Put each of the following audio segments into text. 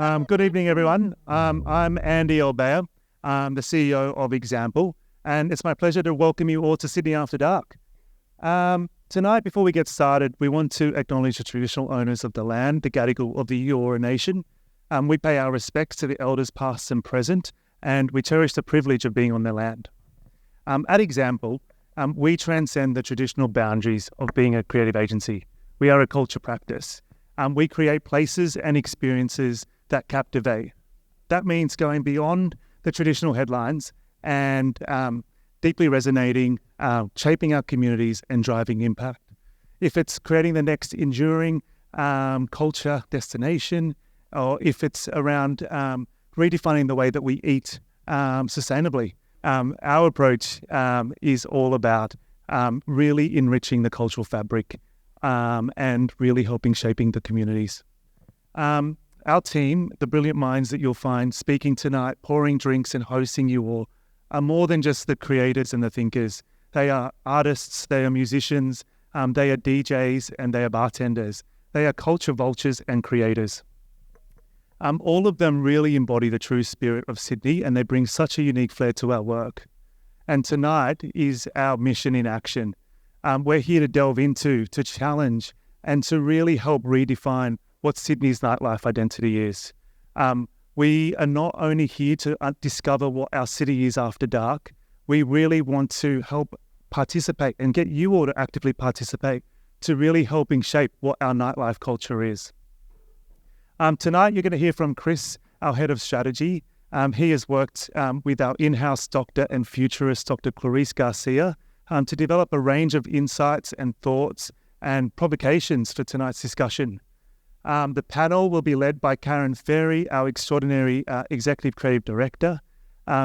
Good evening, everyone. I'm Andy Elbaer. I'm the CEO of Example, and it's my pleasure to welcome you all to Sydney After Dark. Tonight, before we get started, we want to acknowledge the traditional owners of the land, the Gadigal of the Eora Nation. We pay our respects to the elders past and present, and we cherish the privilege of being on their land. At Example, we transcend the traditional boundaries of being a creative agency. We are a culture practice. We create places and experiences that captivate. That means going beyond the traditional headlines and deeply resonating, shaping our communities and driving impact. If it's creating the next enduring culture destination, or if it's around redefining the way that we eat sustainably, our approach is all about really enriching the cultural fabric and really helping shaping the communities. Our team, the brilliant minds that you'll find speaking tonight, pouring drinks and hosting you all, are more than just the creators and the thinkers. They are artists, they are musicians, they are DJs, and they are bartenders. They are culture vultures and creators. All of them really embody the true spirit of Sydney, and they bring such a unique flair to our work. And tonight is our mission in action. We're here to delve into, to challenge, and to really help redefine what Sydney's nightlife identity is. We are not only here to discover what our city is after dark, we really want to help participate and get you all to actively participate to really helping shape what our nightlife culture is. Tonight, you're going to hear from Chris, our head of strategy. He has worked with our in-house doctor and futurist, Dr. Clarice Garcia, to develop a range of insights and thoughts and provocations for tonight's discussion. The panel will be led by Karen Ferry, our extraordinary Executive Creative Director.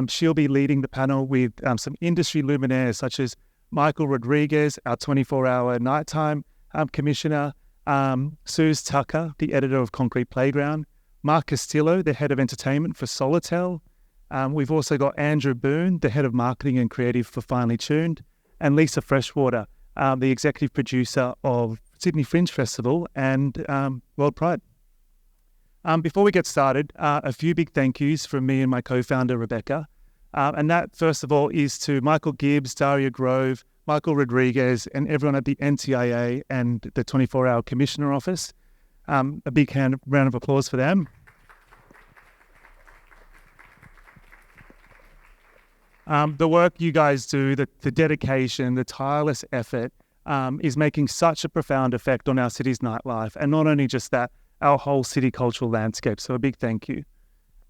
She'll be leading the panel with some industry luminaires such as Michael Rodriguez, our 24-hour nighttime commissioner, Suze Tucker, the editor of Concrete Playground, Mark Castillo, the head of entertainment for Solitel. We've also got Andrew Boone, the head of marketing and creative for Finely Tuned, and Lisa Freshwater, the executive producer of Sydney Fringe Festival and World Pride. Before we get started, a few big thank yous from me and my co-founder, Rebecca. And that, first of all, is to Michael Gibbs, Daria Grove, Michael Rodriguez, and everyone at the NTIA and the 24-hour Commissioner Office. A big round of applause for them. The work you guys do, the dedication, the tireless effort is making such a profound effect on our city's nightlife. And not only just that, our whole city cultural landscape. So a big thank you.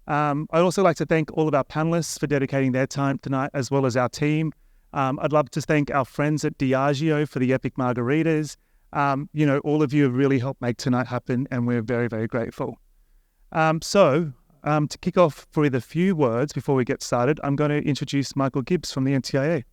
I'd also like to thank all of our panelists for dedicating their time tonight, as well as our team. I'd love to thank our friends at Diageo for the epic margaritas. All of you have really helped make tonight happen, and we're very, very grateful. To kick off with a few words before we get started, I'm going to introduce Michael Gibbs from the NTIA.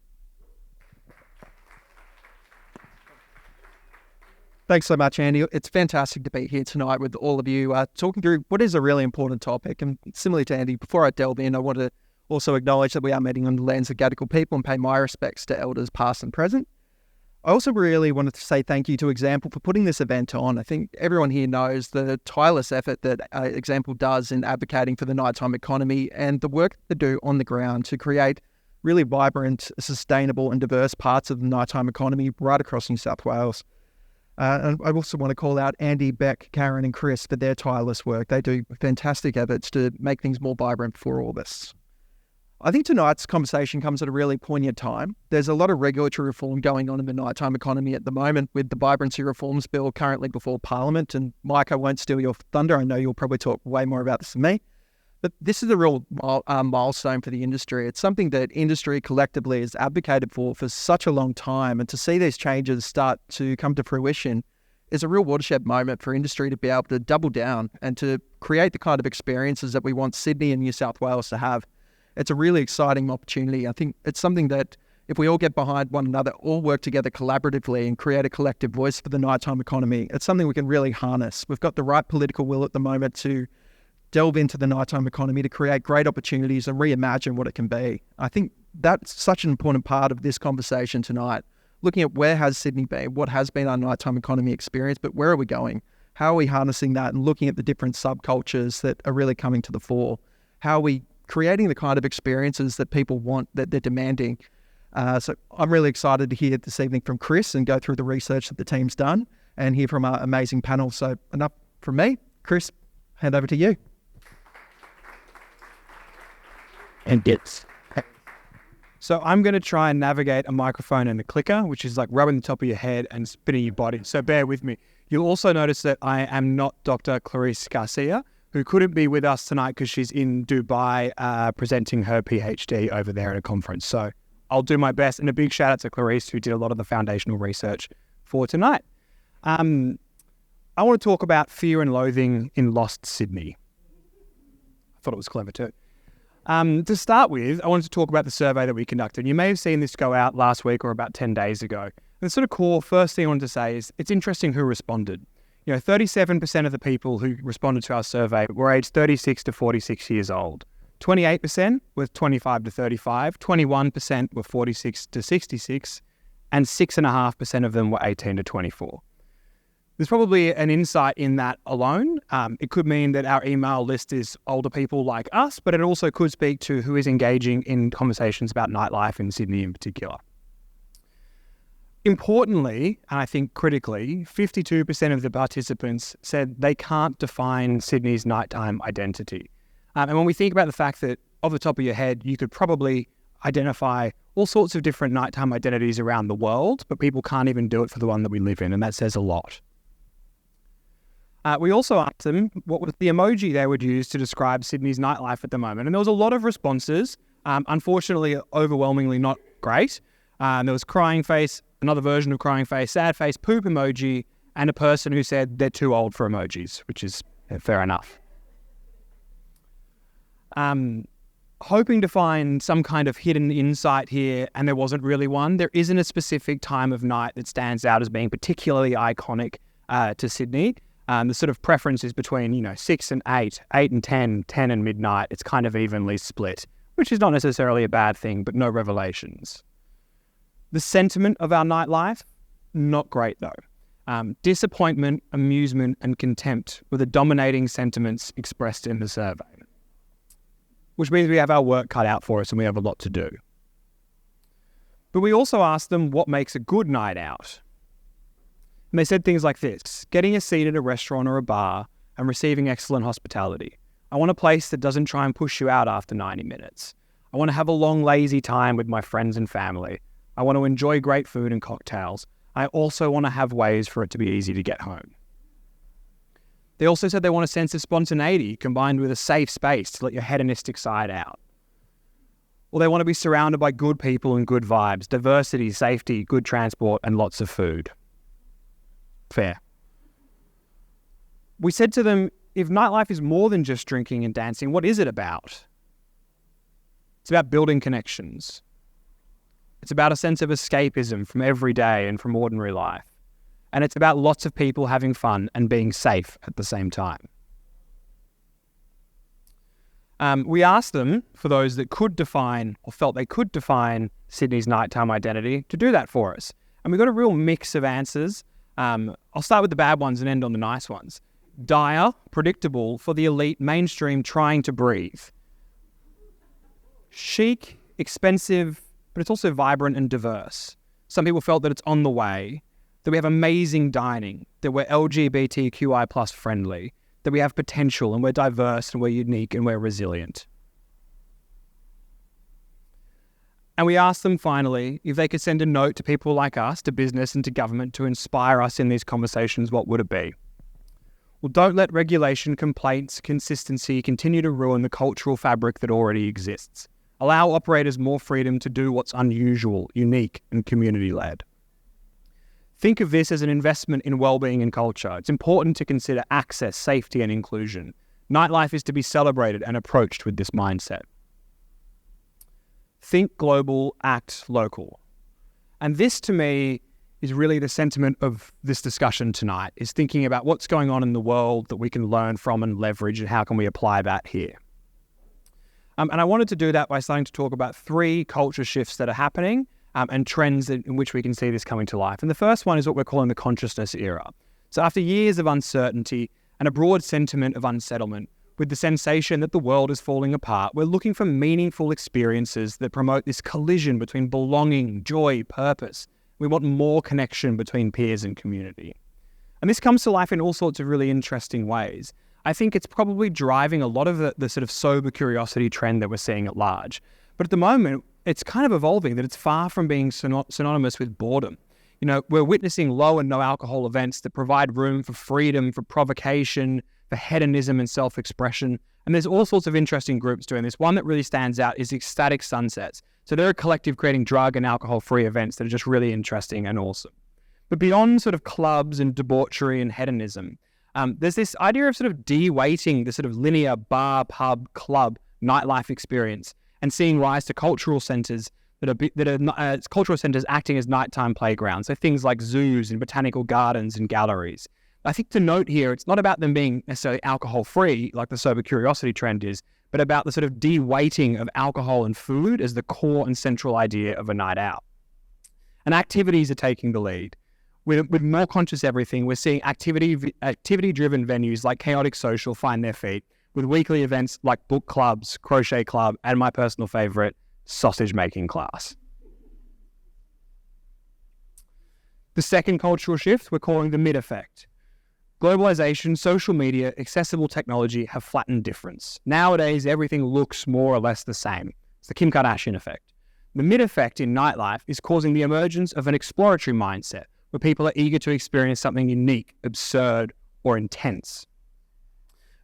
Thanks so much, Andy. It's fantastic to be here tonight with all of you, talking through what is a really important topic. And similarly to Andy, before I delve in, I want to also acknowledge that we are meeting on the lands of Gadigal people and pay my respects to elders past and present. I also really wanted to say thank you to Example for putting this event on. I think everyone here knows the tireless effort that Example does in advocating for the nighttime economy and the work they do on the ground to create really vibrant, sustainable and diverse parts of the nighttime economy right across New South Wales. And I also want to call out Andy, Beck, Karen and Chris for their tireless work. They do fantastic efforts to make things more vibrant for all of us. I think tonight's conversation comes at a really poignant time. There's a lot of regulatory reform going on in the nighttime economy at the moment with the Vibrancy Reforms Bill currently before Parliament. And Mike, I won't steal your thunder. I know you'll probably talk way more about this than me. But this is a real milestone for the industry. It's something that industry collectively has advocated for such a long time. And to see these changes start to come to fruition is a real watershed moment for industry to be able to double down and to create the kind of experiences that we want Sydney and New South Wales to have. It's a really exciting opportunity. I think it's something that if we all get behind one another, all work together collaboratively and create a collective voice for the nighttime economy, it's something we can really harness. We've got the right political will at the moment to delve into the nighttime economy to create great opportunities and reimagine what it can be. I think that's such an important part of this conversation tonight, looking at where has Sydney been, what has been our nighttime economy experience, but where are we going? How are we harnessing that and looking at the different subcultures that are really coming to the fore? How are we creating the kind of experiences that people want, that they're demanding? So I'm really excited to hear this evening from Chris and go through the research that the team's done and hear from our amazing panel. So enough from me. Chris, hand over to you. So I'm going to try and navigate a microphone and a clicker, which is like rubbing the top of your head and spinning your body. So bear with me. You'll also notice that I am not Dr. Clarice Garcia, who couldn't be with us tonight because she's in Dubai presenting her PhD over there at a conference. So I'll do my best. And a big shout out to Clarice, who did a lot of the foundational research for tonight. I want to talk about fear and loathing in lost Sydney. I thought it was clever too. To start with, I wanted to talk about the survey that we conducted. You may have seen this go out last week or about 10 days ago. And the sort of core first thing I wanted to say is it's interesting who responded. 37% of the people who responded to our survey were aged 36 to 46 years old. 28% were 25 to 35, 21% were 46 to 66, and 6.5% of them were 18 to 24. There's probably an insight in that alone. It could mean that our email list is older people like us, but it also could speak to who is engaging in conversations about nightlife in Sydney in particular. Importantly, and I think critically, 52% of the participants said they can't define Sydney's nighttime identity. And when we think about the fact that off the top of your head, you could probably identify all sorts of different nighttime identities around the world, but people can't even do it for the one that we live in, and that says a lot. We also asked them what was the emoji they would use to describe Sydney's nightlife at the moment. And there was a lot of responses, unfortunately, overwhelmingly not great. There was crying face, another version of crying face, sad face, poop emoji, and a person who said they're too old for emojis, which is fair enough. Hoping to find some kind of hidden insight here, and there wasn't really one. There isn't a specific time of night that stands out as being particularly iconic to Sydney. The sort of preference is between, 6 and 8, 8 and 10, 10 and midnight. It's kind of evenly split, which is not necessarily a bad thing, but no revelations. The sentiment of our nightlife, not great though. Disappointment, amusement, and contempt were the dominating sentiments expressed in the survey, which means we have our work cut out for us and we have a lot to do. But we also asked them what makes a good night out. And they said things like this: getting a seat at a restaurant or a bar and receiving excellent hospitality. I want a place that doesn't try and push you out after 90 minutes. I want to have a long, lazy time with my friends and family. I want to enjoy great food and cocktails. I also want to have ways for it to be easy to get home. They also said they want a sense of spontaneity combined with a safe space to let your hedonistic side out. Or they want to be surrounded by good people and good vibes, diversity, safety, good transport, and lots of food. Fair. We said to them, if nightlife is more than just drinking and dancing, what is it about? It's about building connections. It's about a sense of escapism from every day and from ordinary life. And it's about lots of people having fun and being safe at the same time. We asked them, for those that could define or felt they could define Sydney's nighttime identity, to do that for us. And we got a real mix of answers. I'll start with the bad ones and end on the nice ones. Dire, predictable, for the elite, mainstream, trying to breathe. Chic, expensive, but it's also vibrant and diverse. Some people felt that it's on the way, that we have amazing dining, that we're LGBTQI plus friendly, that we have potential and we're diverse and we're unique and we're resilient. And we asked them finally if they could send a note to people like us, to business and to government, to inspire us in these conversations, what would it be? Well, don't let regulation, complaints, consistency continue to ruin the cultural fabric that already exists. Allow operators more freedom to do what's unusual, unique, and community-led. Think of this as an investment in well-being and culture. It's important to consider access, safety, and inclusion. Nightlife is to be celebrated and approached with this mindset. Think global, act local. And this, to me, is really the sentiment of this discussion tonight, is thinking about what's going on in the world that we can learn from and leverage, and how can we apply that here. And I wanted to do that by starting to talk about 3 culture shifts that are happening and trends in which we can see this coming to life. And the first one is what we're calling the consciousness era. So after years of uncertainty and a broad sentiment of unsettlement, with the sensation that the world is falling apart, we're looking for meaningful experiences that promote this collision between belonging, joy, purpose. We want more connection between peers and community. And this comes to life in all sorts of really interesting ways. I think it's probably driving a lot of the sort of sober curiosity trend that we're seeing at large. But at the moment, it's kind of evolving that it's far from being synonymous with boredom. You know, we're witnessing low and no alcohol events that provide room for freedom, for provocation, for hedonism and self-expression. And there's all sorts of interesting groups doing this. One that really stands out is Ecstatic Sunsets. So they're a collective creating drug and alcohol-free events that are just really interesting and awesome. But beyond sort of clubs and debauchery and hedonism, there's this idea of sort of de-weighting the sort of linear bar, pub, club, nightlife experience and seeing rise to cultural centres cultural centres acting as nighttime playgrounds. So things like zoos and botanical gardens and galleries. I think to note here, it's not about them being necessarily alcohol-free, like the sober curiosity trend is, but about the sort of de-weighting of alcohol and food as the core and central idea of a night out. And activities are taking the lead. With more conscious everything, we're seeing activity-driven venues like Chaotic Social find their feet, with weekly events like book clubs, crochet club, and my personal favourite, sausage-making class. The second cultural shift we're calling the mid-effect. Globalization, social media, accessible technology have flattened difference. Nowadays, everything looks more or less the same. It's the Kim Kardashian effect. The mid-effect in nightlife is causing the emergence of an exploratory mindset where people are eager to experience something unique, absurd, or intense.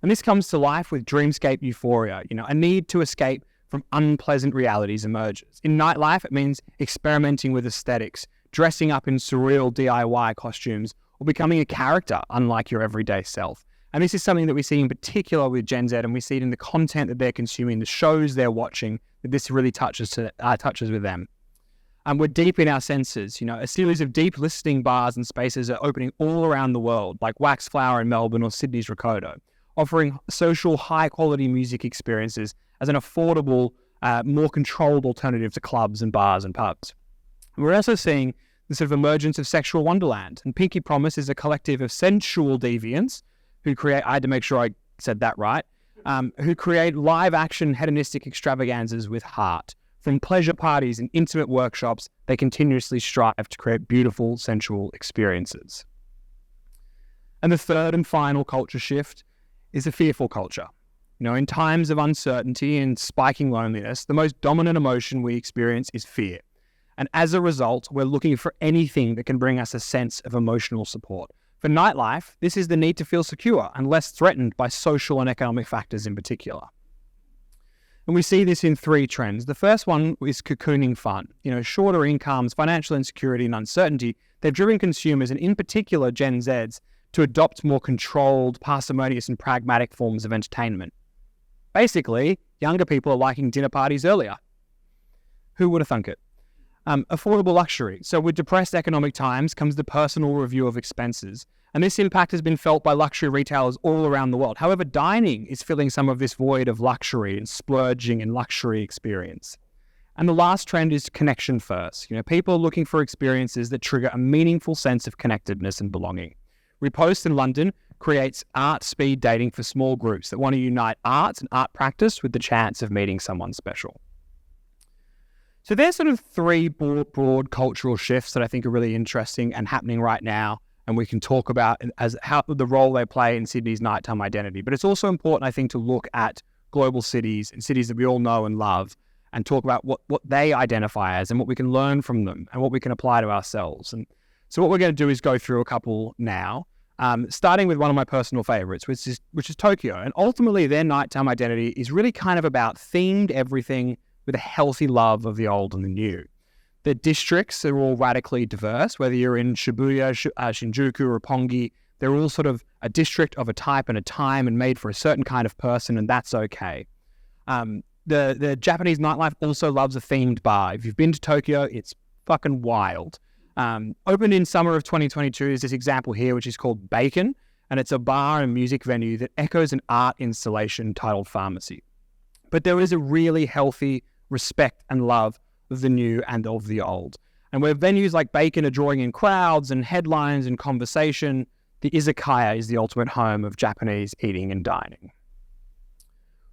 And this comes to life with dreamscape euphoria. You know, a need to escape from unpleasant realities emerges. In nightlife, it means experimenting with aesthetics, dressing up in surreal DIY costumes, or becoming a character unlike your everyday self. And this is something that we see in particular with Gen Z, and we see it in the content that they're consuming, the shows they're watching, that this really touches with them. And we're deep in our senses. You know, a series of deep listening bars and spaces are opening all around the world, like Wax Flower in Melbourne or Sydney's Rokoto, offering social, high-quality music experiences as an affordable, more controlled alternative to clubs and bars and pubs. And we're also seeing the sort of emergence of sexual wonderland. And Pinky Promise is a collective of sensual deviants who create, I had to make sure I said that right, who create live-action hedonistic extravaganzas with heart. From pleasure parties and intimate workshops, they continuously strive to create beautiful, sensual experiences. And the third and final culture shift is a fearful culture. You know, in times of uncertainty and spiking loneliness, the most dominant emotion we experience is fear. And as a result, we're looking for anything that can bring us a sense of emotional support. For nightlife, this is the need to feel secure and less threatened by social and economic factors in particular. And we see this in three trends. The first one is cocooning fun. You know, shorter incomes, financial insecurity and uncertainty, they've driven consumers, and in particular Gen Zs, to adopt more controlled, parsimonious and pragmatic forms of entertainment. Basically, younger people are liking dinner parties earlier. Who would have thunk it? Affordable luxury. So with depressed economic times comes the personal review of expenses. And this impact has been felt by luxury retailers all around the world. However, dining is filling some of this void of luxury and splurging and luxury experience. And the last trend is connection first. You know, people are looking for experiences that trigger a meaningful sense of connectedness and belonging. Repost in London creates art speed dating for small groups that want to unite arts and art practice with the chance of meeting someone special. So there's sort of three broad cultural shifts that I think are really interesting and happening right now, and we can talk about as how the role they play in Sydney's nighttime identity. But it's also important, I think, to look at global cities and cities that we all know and love and talk about what they identify as and what we can learn from them and what we can apply to ourselves. And so what we're going to do is go through a couple now, starting with one of my personal favorites, which is Tokyo. And ultimately, their nighttime identity is really kind of about themed everything with a healthy love of the old and the new. The districts are all radically diverse, whether you're in Shibuya, Shinjuku, or Roppongi. They're all sort of a district of a type and a time and made for a certain kind of person, and that's okay. The Japanese nightlife also loves a themed bar. If you've been to Tokyo, it's fucking wild. Opened in summer of 2022 is this example here, which is called Bacon, and it's a bar and music venue that echoes an art installation titled Pharmacy. But there is a really healthy respect and love of the new and of the old. And where venues like Bacon are drawing in crowds and headlines and conversation, the izakaya is the ultimate home of Japanese eating and dining.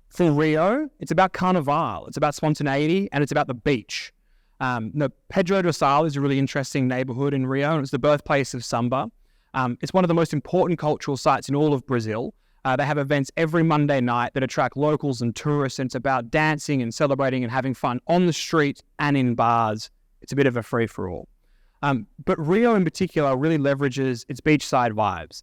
For Rio, it's about carnival, it's about spontaneity, and it's about the beach. Pedro do Sal is a really interesting neighborhood in Rio, and it's the birthplace of samba. It's one of the most important cultural sites in all of Brazil. They have events every Monday night that attract locals and tourists, and it's about dancing and celebrating and having fun on the street and in bars. It's a bit of a free-for-all. But Rio in particular really leverages its beachside vibes.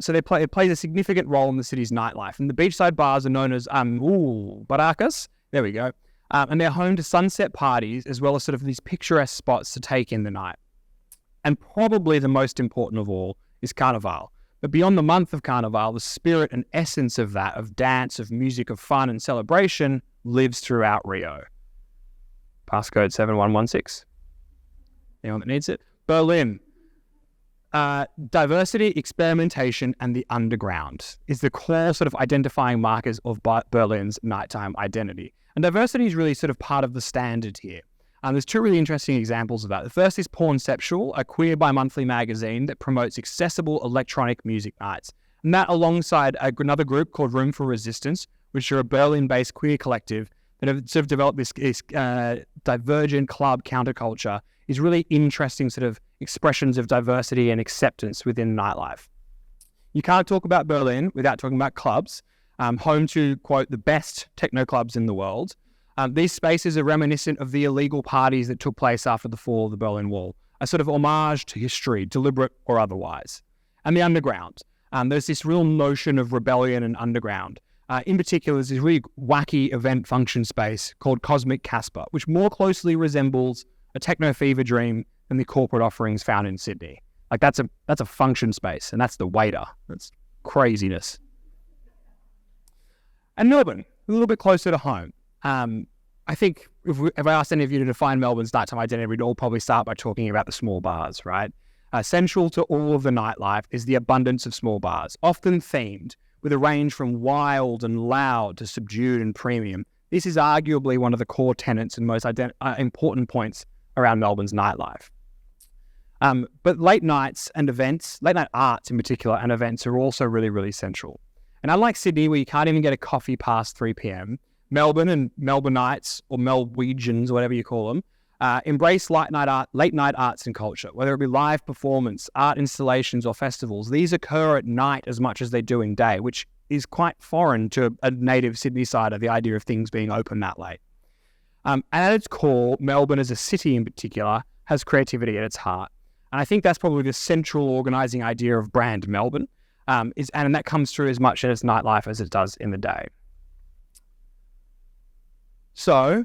So it plays a significant role in the city's nightlife. And the beachside bars are known as barracas. There we go. And they're home to sunset parties as well as sort of these picturesque spots to take in the night. And probably the most important of all is Carnival. But beyond the month of Carnival, the spirit and essence of that, of dance, of music, of fun and celebration, lives throughout Rio. Passcode 7116. Anyone that needs it? Berlin. Diversity, experimentation, and the underground is the core sort of identifying markers of Berlin's nighttime identity. And diversity is really sort of part of the standard here. There's two really interesting examples of that. The first is Pornceptual, a queer bi-monthly magazine that promotes accessible electronic music nights. And that alongside another group called Room for Resistance, which are a Berlin-based queer collective that have sort of developed this divergent club counterculture, is really interesting sort of expressions of diversity and acceptance within nightlife. You can't talk about Berlin without talking about clubs, home to, quote, the best techno clubs in the world. These spaces are reminiscent of the illegal parties that took place after the fall of the Berlin Wall, a sort of homage to history, deliberate or otherwise. And the underground. There's this real notion of rebellion and underground. In particular, there's this really wacky event function space called Cosmic Casper, which more closely resembles a techno fever dream than the corporate offerings found in Sydney. Like that's a function space, and that's the waiter. That's craziness. And Melbourne, a little bit closer to home. I think if I asked any of you to define Melbourne's nighttime identity, we'd all probably start by talking about the small bars, right? Central to all of the nightlife is the abundance of small bars, often themed, with a range from wild and loud to subdued and premium. This is arguably one of the core tenets and most important points around Melbourne's nightlife. But late nights and events, late night arts in particular, and events are also really, really central. And unlike Sydney, where you can't even get a coffee past 3 p.m, Melbourne and Melbourneites, or Melwegians, whatever you call them, embrace late night arts and culture, whether it be live performance, art installations, or festivals. These occur at night as much as they do in day, which is quite foreign to a native Sydneysider, the idea of things being open that late. And at its core, Melbourne as a city in particular has creativity at its heart. And I think that's probably the central organising idea of brand Melbourne, and that comes through as much in its nightlife as it does in the day. So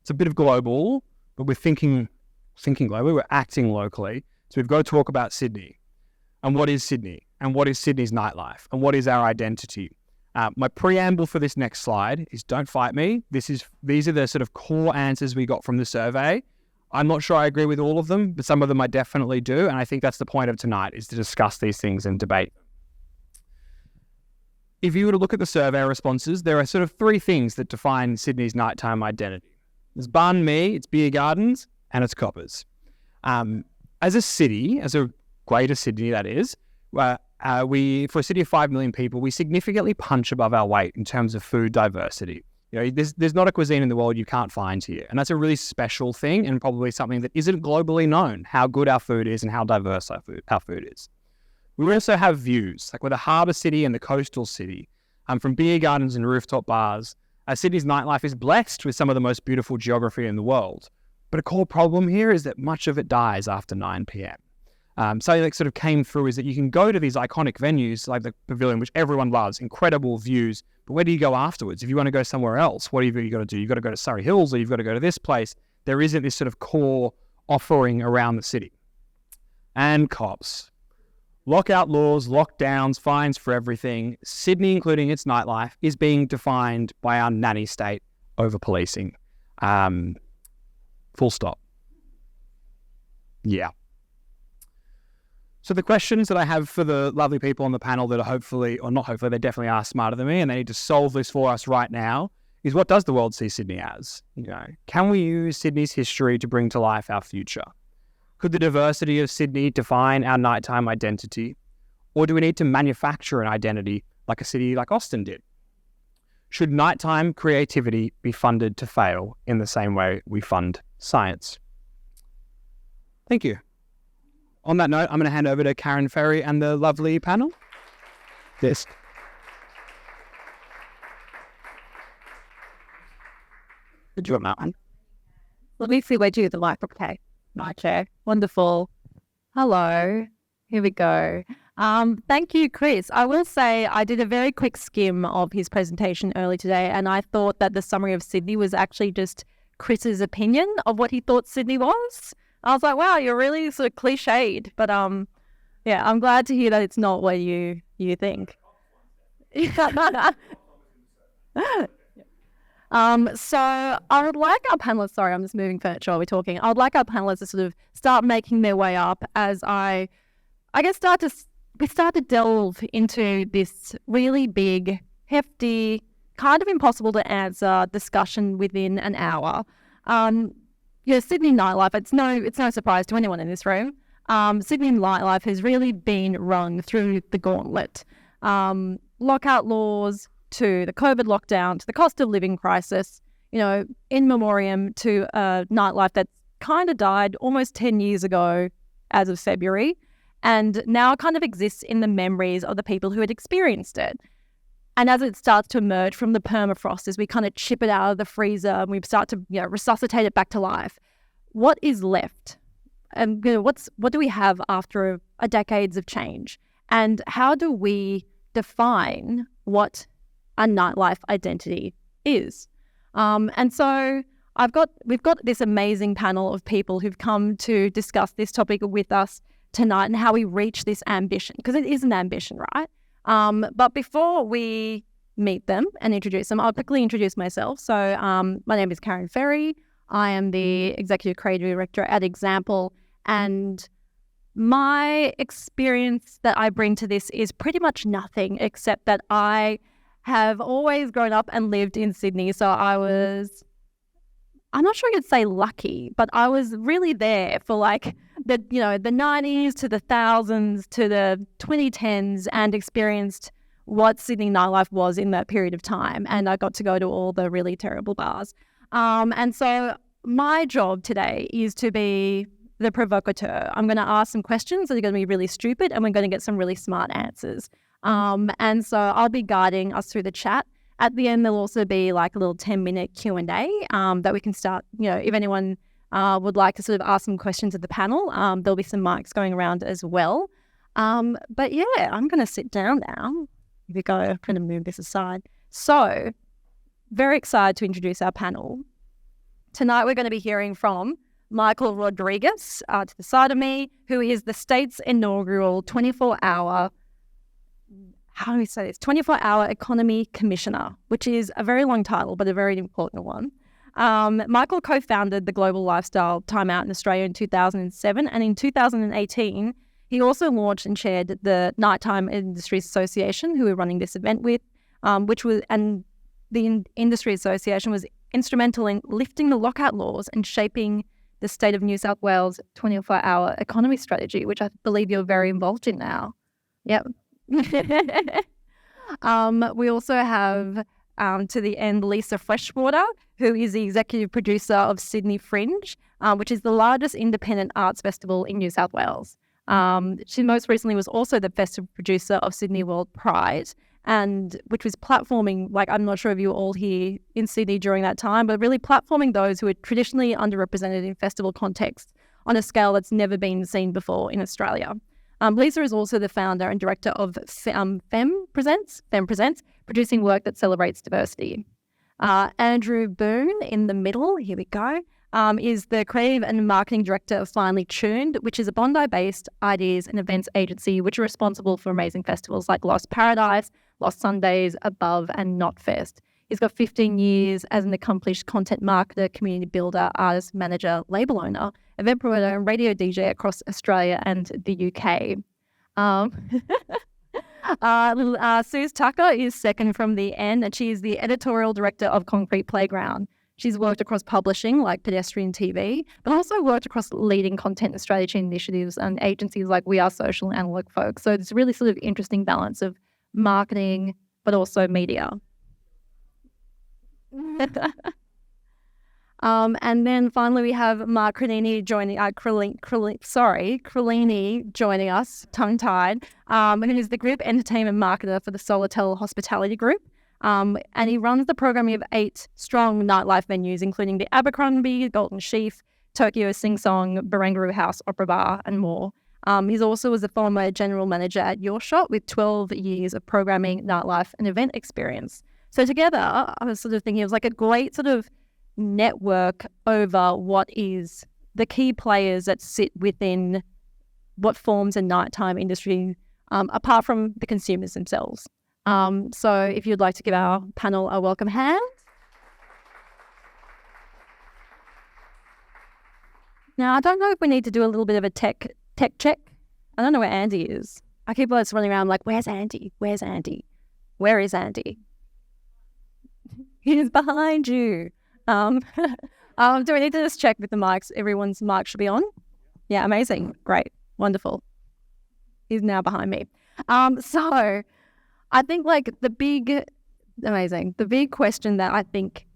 it's a bit of global, but we're thinking globally, we're acting locally. So we've got to talk about Sydney. And what is Sydney? And what is Sydney's nightlife? And what is our identity? My preamble for this next slide is don't fight me. These are the sort of core answers we got from the survey. I'm not sure I agree with all of them, but some of them I definitely do. And I think that's the point of tonight, is to discuss these things and debate. If you were to look at the survey responses, there are sort of three things that define Sydney's nighttime identity. There's banh mi, it's beer gardens, and it's coppers. As a city, as a greater Sydney that is, for a city of 5 million people, we significantly punch above our weight in terms of food diversity. You know, there's not a cuisine in the world you can't find here. And that's a really special thing, and probably something that isn't globally known, how good our food is and how diverse our food is. We also have views, like we're the harbour city and the coastal city. From beer gardens and rooftop bars, Sydney's nightlife is blessed with some of the most beautiful geography in the world. But a core problem here is that much of it dies after 9 p.m. Something that sort of came through is that you can go to these iconic venues like the Pavilion, which everyone loves, incredible views, but where do you go afterwards? If you want to go somewhere else, what have you got to do? You've got to go to Surrey Hills, or you've got to go to this place. There isn't this sort of core offering around the city. And cops. Lockout laws, lockdowns, fines for everything. Sydney, including its nightlife, is being defined by our nanny state over policing. Full stop. Yeah. So the questions that I have for the lovely people on the panel that are hopefully, or not hopefully, they definitely are smarter than me and they need to solve this for us right now, is what does the world see Sydney as? You know, can we use Sydney's history to bring to life our future? Could the diversity of Sydney define our nighttime identity? Or do we need to manufacture an identity like a city like Austin did? Should nighttime creativity be funded to fail in the same way we fund science? Thank you. On that note, I'm going to hand over to Karen Ferry and the lovely panel. Yes. Did you want that one? Let me see where you the mic. Okay. My chair. Wonderful. Hello. Here we go. Thank you, Chris. I will say I did a very quick skim of his presentation early today, and I thought that the summary of Sydney was actually just Chris's opinion of what he thought Sydney was. I was like, wow, you're really sort of cliched. But yeah, I'm glad to hear that it's not what you think. So I would like our panelists, sorry, I'm just moving furniture while we're talking. I would like our panelists to sort of start making their way up as I guess we start to delve into this really big, hefty, kind of impossible to answer discussion within an hour. Sydney nightlife, it's no surprise to anyone in this room. Sydney nightlife has really been rung through the gauntlet. Lockout laws to the COVID lockdown to the cost of living crisis, in memoriam to a nightlife that's kind of died almost 10 years ago as of February, and now kind of exists in the memories of the people who had experienced it. And as it starts to emerge from the permafrost, as we kind of chip it out of the freezer and we start to resuscitate it back to life, what is left? And what do we have after a decades of change? And how do we define what a nightlife identity is? And so we've got this amazing panel of people who've come to discuss this topic with us tonight and how we reach this ambition, because it is an ambition, right? But before we meet them and introduce them, I'll quickly introduce myself. So my name is Karen Ferry. I am the Executive Creative Director at Example, and my experience that I bring to this is pretty much nothing except that I have always grown up and lived in Sydney. So I'm not sure I could say lucky, but I was really there for the 90s to the thousands to the 2010s and experienced what Sydney nightlife was in that period of time. And I got to go to all the really terrible bars. And so my job today is to be the provocateur. I'm going to ask some questions that are going to be really stupid, and we're going to get some really smart answers. And so I'll be guiding us through the chat. At the end, there'll also be a little 10-minute Q&A that we can start. If anyone would like to sort of ask some questions of the panel, there'll be some mics going around as well. But yeah, I'm going to sit down now. Here we go. I'm going to move this aside. So, very excited to introduce our panel. Tonight, we're going to be hearing from Michael Rodriguez to the side of me, who is the state's inaugural 24-hour 24-hour Economy Commissioner, which is a very long title, but a very important one. Michael co-founded the Global Lifestyle Timeout in Australia in 2007, and in 2018, he also launched and chaired the Nighttime Industries Association, who we're running this event with, the Industry Association was instrumental in lifting the lockout laws and shaping the state of New South Wales 24-hour economy strategy, which I believe you're very involved in now. Yep. We also have to the end Lisa Freshwater, who is the executive producer of Sydney Fringe, which is the largest independent arts festival in New South Wales. She most recently was also the festival producer of Sydney World Pride, and which was platforming, I'm not sure if you were all here in Sydney during that time, but really platforming those who are traditionally underrepresented in festival contexts on a scale that's never been seen before in Australia. Lisa is also the founder and director of Fem Presents, producing work that celebrates diversity. Andrew Boone in the middle, here we go, is the creative and marketing director of Finely Tuned, which is a Bondi-based ideas and events agency which are responsible for amazing festivals like Lost Paradise, Lost Sundays, Above, and Not Fest. He's got 15 years as an accomplished content marketer, community builder, artist manager, label owner, event promoter, and radio DJ across Australia and the UK. Suze Tucker is second from the end, and she is the editorial director of Concrete Playground. She's worked across publishing like Pedestrian TV, but also worked across leading content and strategy initiatives and agencies like We Are Social and Analog Folks. So it's a really sort of interesting balance of marketing, but also media. And then finally we have Mark Crellini joining Crellini joining us, tongue-tied, who is the group entertainment marketer for the Solatel Hospitality Group. And he runs the programming of 8 strong nightlife venues, including the Abercrombie, Golden Sheaf, Tokyo Sing Song, Barangaroo House, Opera Bar, and more. He's also was a former general manager at Your Shot with 12 years of programming, nightlife, and event experience. So together, I was sort of thinking it was like a great sort of network over what is the key players that sit within what forms a nighttime industry, apart from the consumers themselves. So if you'd like to give our panel a welcome hand. Now, I don't know if we need to do a little bit of a tech check. I don't know where Andy is. I keep just running around like, where's Andy? Where's Andy? Where is Andy? He's behind you. Do we need to just check with the mics? Everyone's mic should be on? Yeah, amazing. Great. Wonderful. He's now behind me. So I think like the big question that I think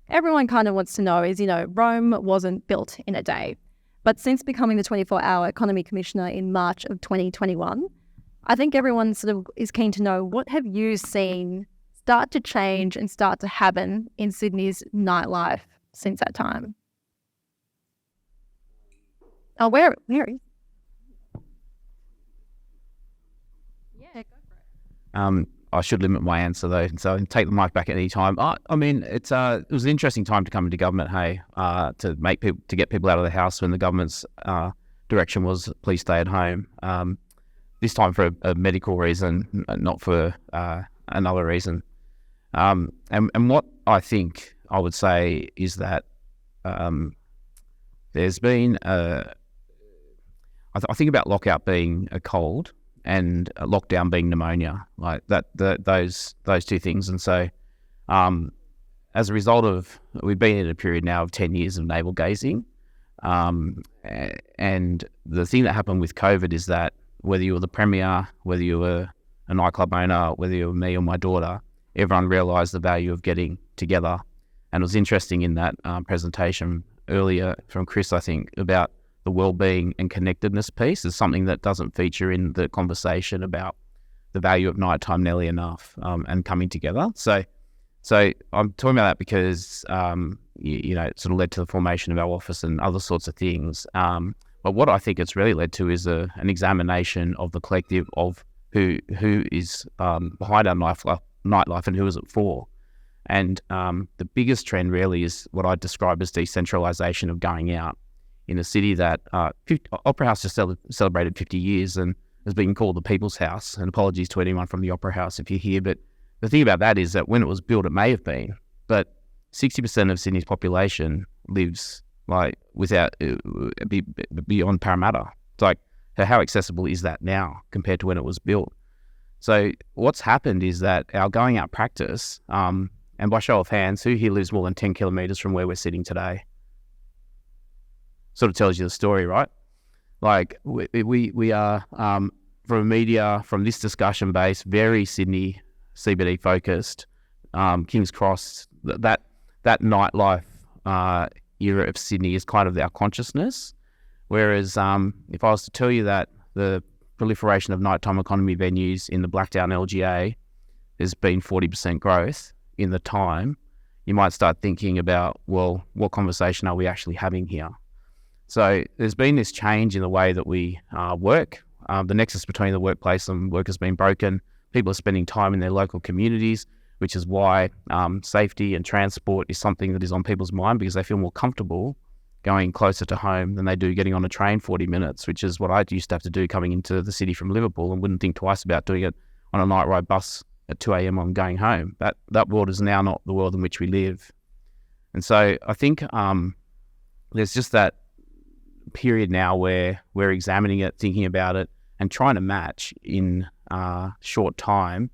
everyone kind of wants to know is, Rome wasn't built in a day. But since becoming the 24-hour economy commissioner in March of 2021, I think everyone sort of is keen to know, what have you seen start to change and start to happen in Sydney's nightlife since that time? Oh, where is? Yeah, go for it. I should limit my answer though, so I can take the mic back at any time. I mean, it was an interesting time to come into government. To get people out of the house when the government's direction was please stay at home. This time for a medical reason, not for another reason. And what I think I would say is that there's been I think about lockout being a cold and a lockdown being pneumonia, like that. Those two things. And so, as a result of, we've been in a period now of 10 years of navel gazing, and the thing that happened with COVID is that whether you were the premier, whether you were a nightclub owner, whether you were me or my daughter, everyone realised the value of getting together. And it was interesting in that presentation earlier from Chris, I think, about the well-being and connectedness piece is something that doesn't feature in the conversation about the value of nighttime nearly enough, and coming together. So I'm talking about that because, it sort of led to the formation of our office and other sorts of things. But what I think it's really led to is an examination of the collective of who is behind our nightlife and who is it for. And the biggest trend really is what I describe as decentralisation of going out. In a city that Opera House just celebrated 50 years and has been called the People's House. And apologies to anyone from the Opera House if you're here, but the thing about that is that when it was built, it may have been, but 60% of Sydney's population lives like without beyond Parramatta. It's like, how accessible is that now compared to when it was built? So what's happened is that our going out practice, and by show of hands, who here lives more than 10 kilometres from where we're sitting today? Sort of tells you the story, right? Like we are from media, from this discussion base, very Sydney CBD focused. Kings Cross, that nightlife era of Sydney is kind of our consciousness. Whereas if I was to tell you that the proliferation of nighttime economy venues in the Blackdown LGA has been 40% growth in the time, you might start thinking about, well, what conversation are we actually having here? So there's been this change in the way that we work. The nexus between the workplace and work has been broken. People are spending time in their local communities, which is why safety and transport is something that is on people's mind, because they feel more comfortable going closer to home than they do getting on a train 40 minutes, which is what I used to have to do coming into the city from Liverpool, and wouldn't think twice about doing it on a night ride bus at 2 a.m. on going home. That world is now not the world in which we live. And so I think there's just that period now where we're examining it, thinking about it, and trying to match in short time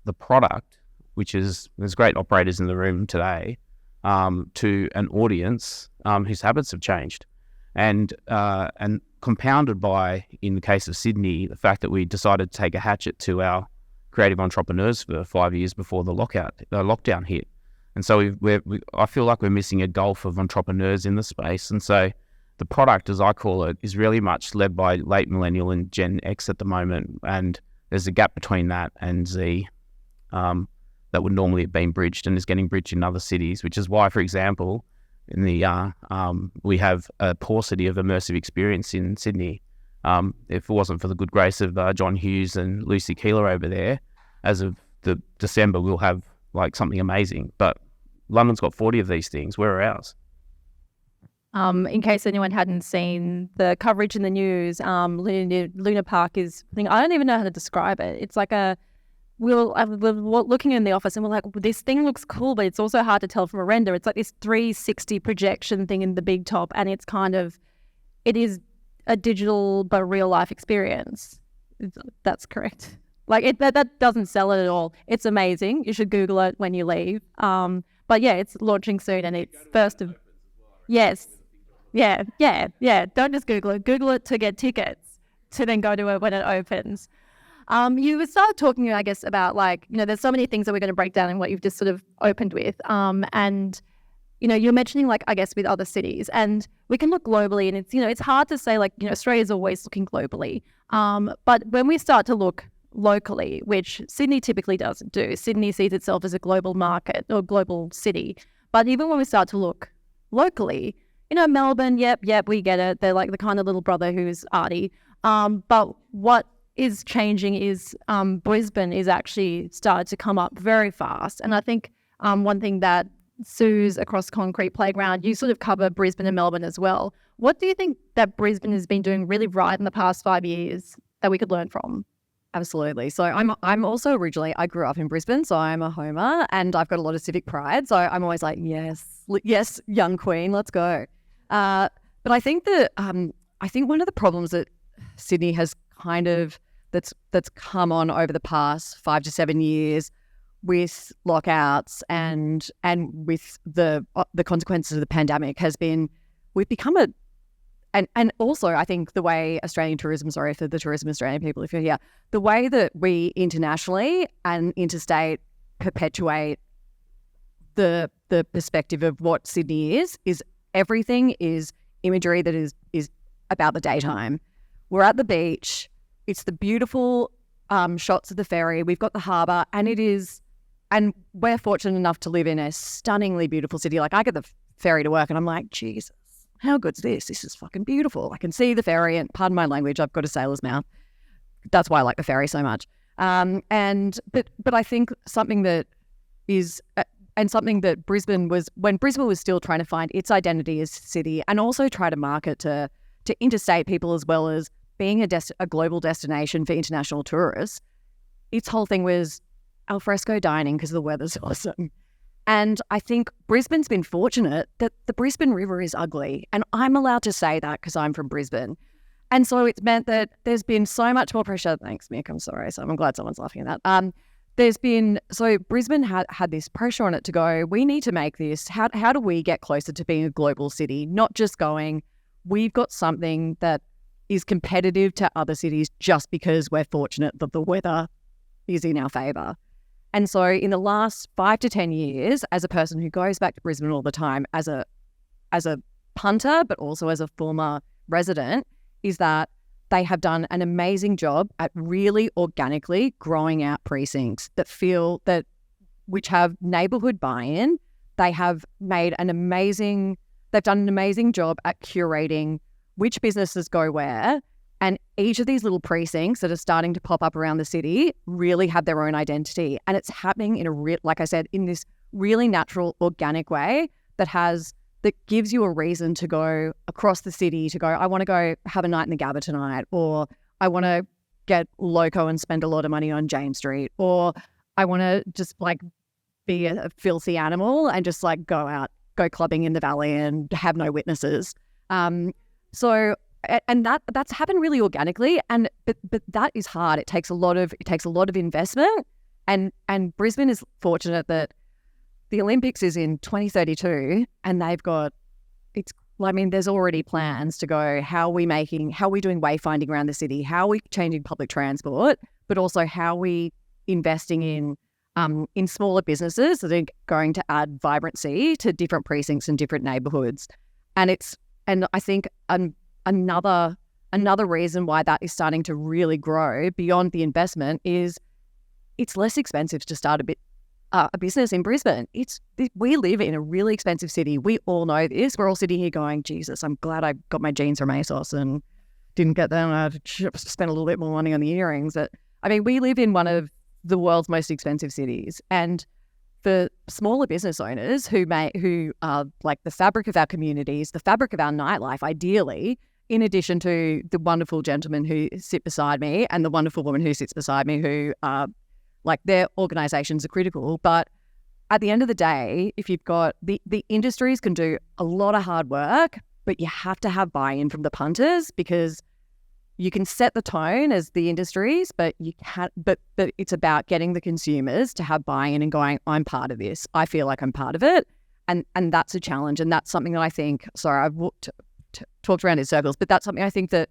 the product, which is, there's great operators in the room today, to an audience whose habits have changed, and compounded by, in the case of Sydney, the fact that we decided to take a hatchet to our creative entrepreneurs for 5 years before the lockdown hit. And so I feel like we're missing a gulf of entrepreneurs in the space. And so the product, as I call it, is really much led by late millennial and Gen X at the moment. And there's a gap between that and Z that would normally have been bridged and is getting bridged in other cities, which is why, for example, in the we have a paucity of immersive experience in Sydney. If it wasn't for the good grace of John Hughes and Lucy Keeler over there, as of the December, we'll have like something amazing. But London's got 40 of these things. Where are ours? In case anyone hadn't seen the coverage in the news, Luna Park is, I don't even know how to describe it. It's like we're looking in the office and we're like, this thing looks cool, but it's also hard to tell from a render. It's like this 360 projection thing in the big top, and it's it is a digital but real life experience. That's correct. Like that doesn't sell it at all. It's amazing. You should Google it when you leave. But yeah, it's launching soon, and it's first of. Yes. Yeah. Don't just Google it. Google it to get tickets to then go to it when it opens. You started talking, I guess, about there's so many things that we're going to break down in what you've just sort of opened with. And, you're mentioning I guess with other cities, and we can look globally, and it's hard to say Australia's always looking globally. But when we start to look locally, which Sydney typically doesn't do, Sydney sees itself as a global market or global city. But even when we start to look locally, Melbourne, yep, we get it. They're like the kind of little brother who's arty. But what is changing is Brisbane is actually started to come up very fast. And I think one thing that Sue's Across Concrete Playground, you sort of cover Brisbane and Melbourne as well. What do you think that Brisbane has been doing really right in the past 5 years that we could learn from? Absolutely. So I'm also originally, I grew up in Brisbane, so I'm a homer and I've got a lot of civic pride. So I'm always like, yes, young queen, let's go. But I think that I think one of the problems that Sydney has kind of that's come on over the past 5 to 7 years with lockouts and with the consequences of the pandemic has been we've become and also I think the way Australian tourism, sorry for the tourism Australian people if you're here, the way that we internationally and interstate perpetuate the perspective of what Sydney is everything is imagery that is about the daytime. We're at the beach. It's the beautiful shots of the ferry. We've got the harbour, and we're fortunate enough to live in a stunningly beautiful city. Like I get the ferry to work and I'm like, Jesus, how good's this? This is fucking beautiful. I can see the ferry, and pardon my language, I've got a sailor's mouth. That's why I like the ferry so much. But I think something that is and something that Brisbane was, when Brisbane was still trying to find its identity as a city and also try to market to interstate people as well as being a global destination for international tourists, its whole thing was alfresco dining because the weather's awesome. And I think Brisbane's been fortunate that the Brisbane River is ugly. And I'm allowed to say that because I'm from Brisbane. And so it's meant that there's been so much more pressure. Thanks, Mick. I'm sorry. So I'm glad someone's laughing at that. Brisbane had this pressure on it to go, we need to make this. How do we get closer to being a global city? Not just going, we've got something that is competitive to other cities just because we're fortunate that the weather is in our favour. And so in the last 5 to 10 years, as a person who goes back to Brisbane all the time, as a punter, but also as a former resident, is that they have done an amazing job at really organically growing out precincts which have neighbourhood buy-in. They have they've done an amazing job at curating which businesses go where. And each of these little precincts that are starting to pop up around the city really have their own identity. And it's happening like I said, in this really natural, organic way that gives you a reason to go across the city, to go, I want to go have a night in the Gabba tonight, or I want to get loco and spend a lot of money on James Street, or I want to just be a filthy animal and just go clubbing in the valley and have no witnesses. And that's happened really organically, but that is hard. It takes a lot of investment, and Brisbane is fortunate that the Olympics is in 2032 and they've got, there's already plans to go, how are we doing wayfinding around the city? How are we changing public transport? But also how are we investing in smaller businesses that are going to add vibrancy to different precincts and different neighbourhoods. And I think another reason why that is starting to really grow beyond the investment is it's less expensive to start a business in Brisbane. We live in a really expensive city. We all know this. We're all sitting here going, Jesus, I'm glad I got my jeans from ASOS and didn't get them. I had to spend a little bit more money on the earrings. We live in one of the world's most expensive cities, and for smaller business owners who are like the fabric of our communities, the fabric of our nightlife, ideally, in addition to the wonderful gentlemen who sit beside me and the wonderful woman who sits beside me, who their organisations are critical. But at the end of the day, if you've got the industries can do a lot of hard work, but you have to have buy-in from the punters, because you can set the tone as the industries, but it's about getting the consumers to have buy-in and going, I'm part of this. I feel like I'm part of it. And that's a challenge. And that's something that I think, I've talked around in circles, but that's something I think that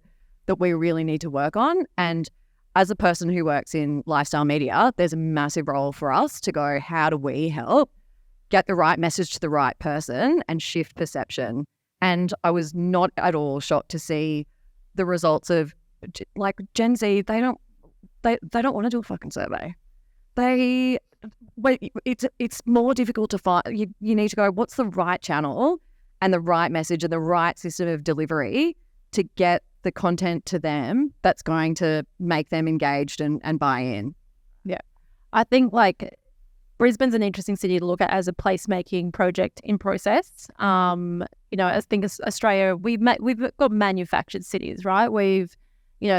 we really need to work on. And as a person who works in lifestyle media, there's a massive role for us to go, how do we help get the right message to the right person and shift perception? And I was not at all shocked to see the results of Gen Z. They don't want to do a fucking survey. It's more difficult to find. You need to go, what's the right channel and the right message and the right system of delivery to get the content to them that's going to make them engaged and buy in. Yeah. I think Brisbane's an interesting city to look at as a placemaking project in process. I think Australia, we've got manufactured cities, right? We've,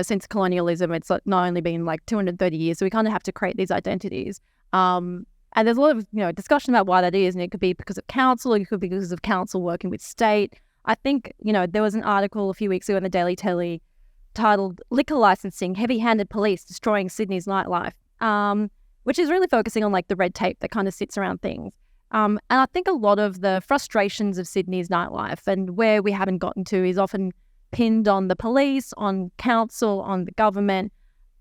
since colonialism, it's not only been 230 years, so we kind of have to create these identities. And there's a lot of, discussion about why that is, and it could be because of council, it could be because of council working with state. I think, there was an article a few weeks ago in the Daily Telly titled "Liquor Licensing, Heavy-Handed Police Destroying Sydney's Nightlife," which is really focusing on the red tape that kind of sits around things. And I think a lot of the frustrations of Sydney's nightlife and where we haven't gotten to is often pinned on the police, on council, on the government.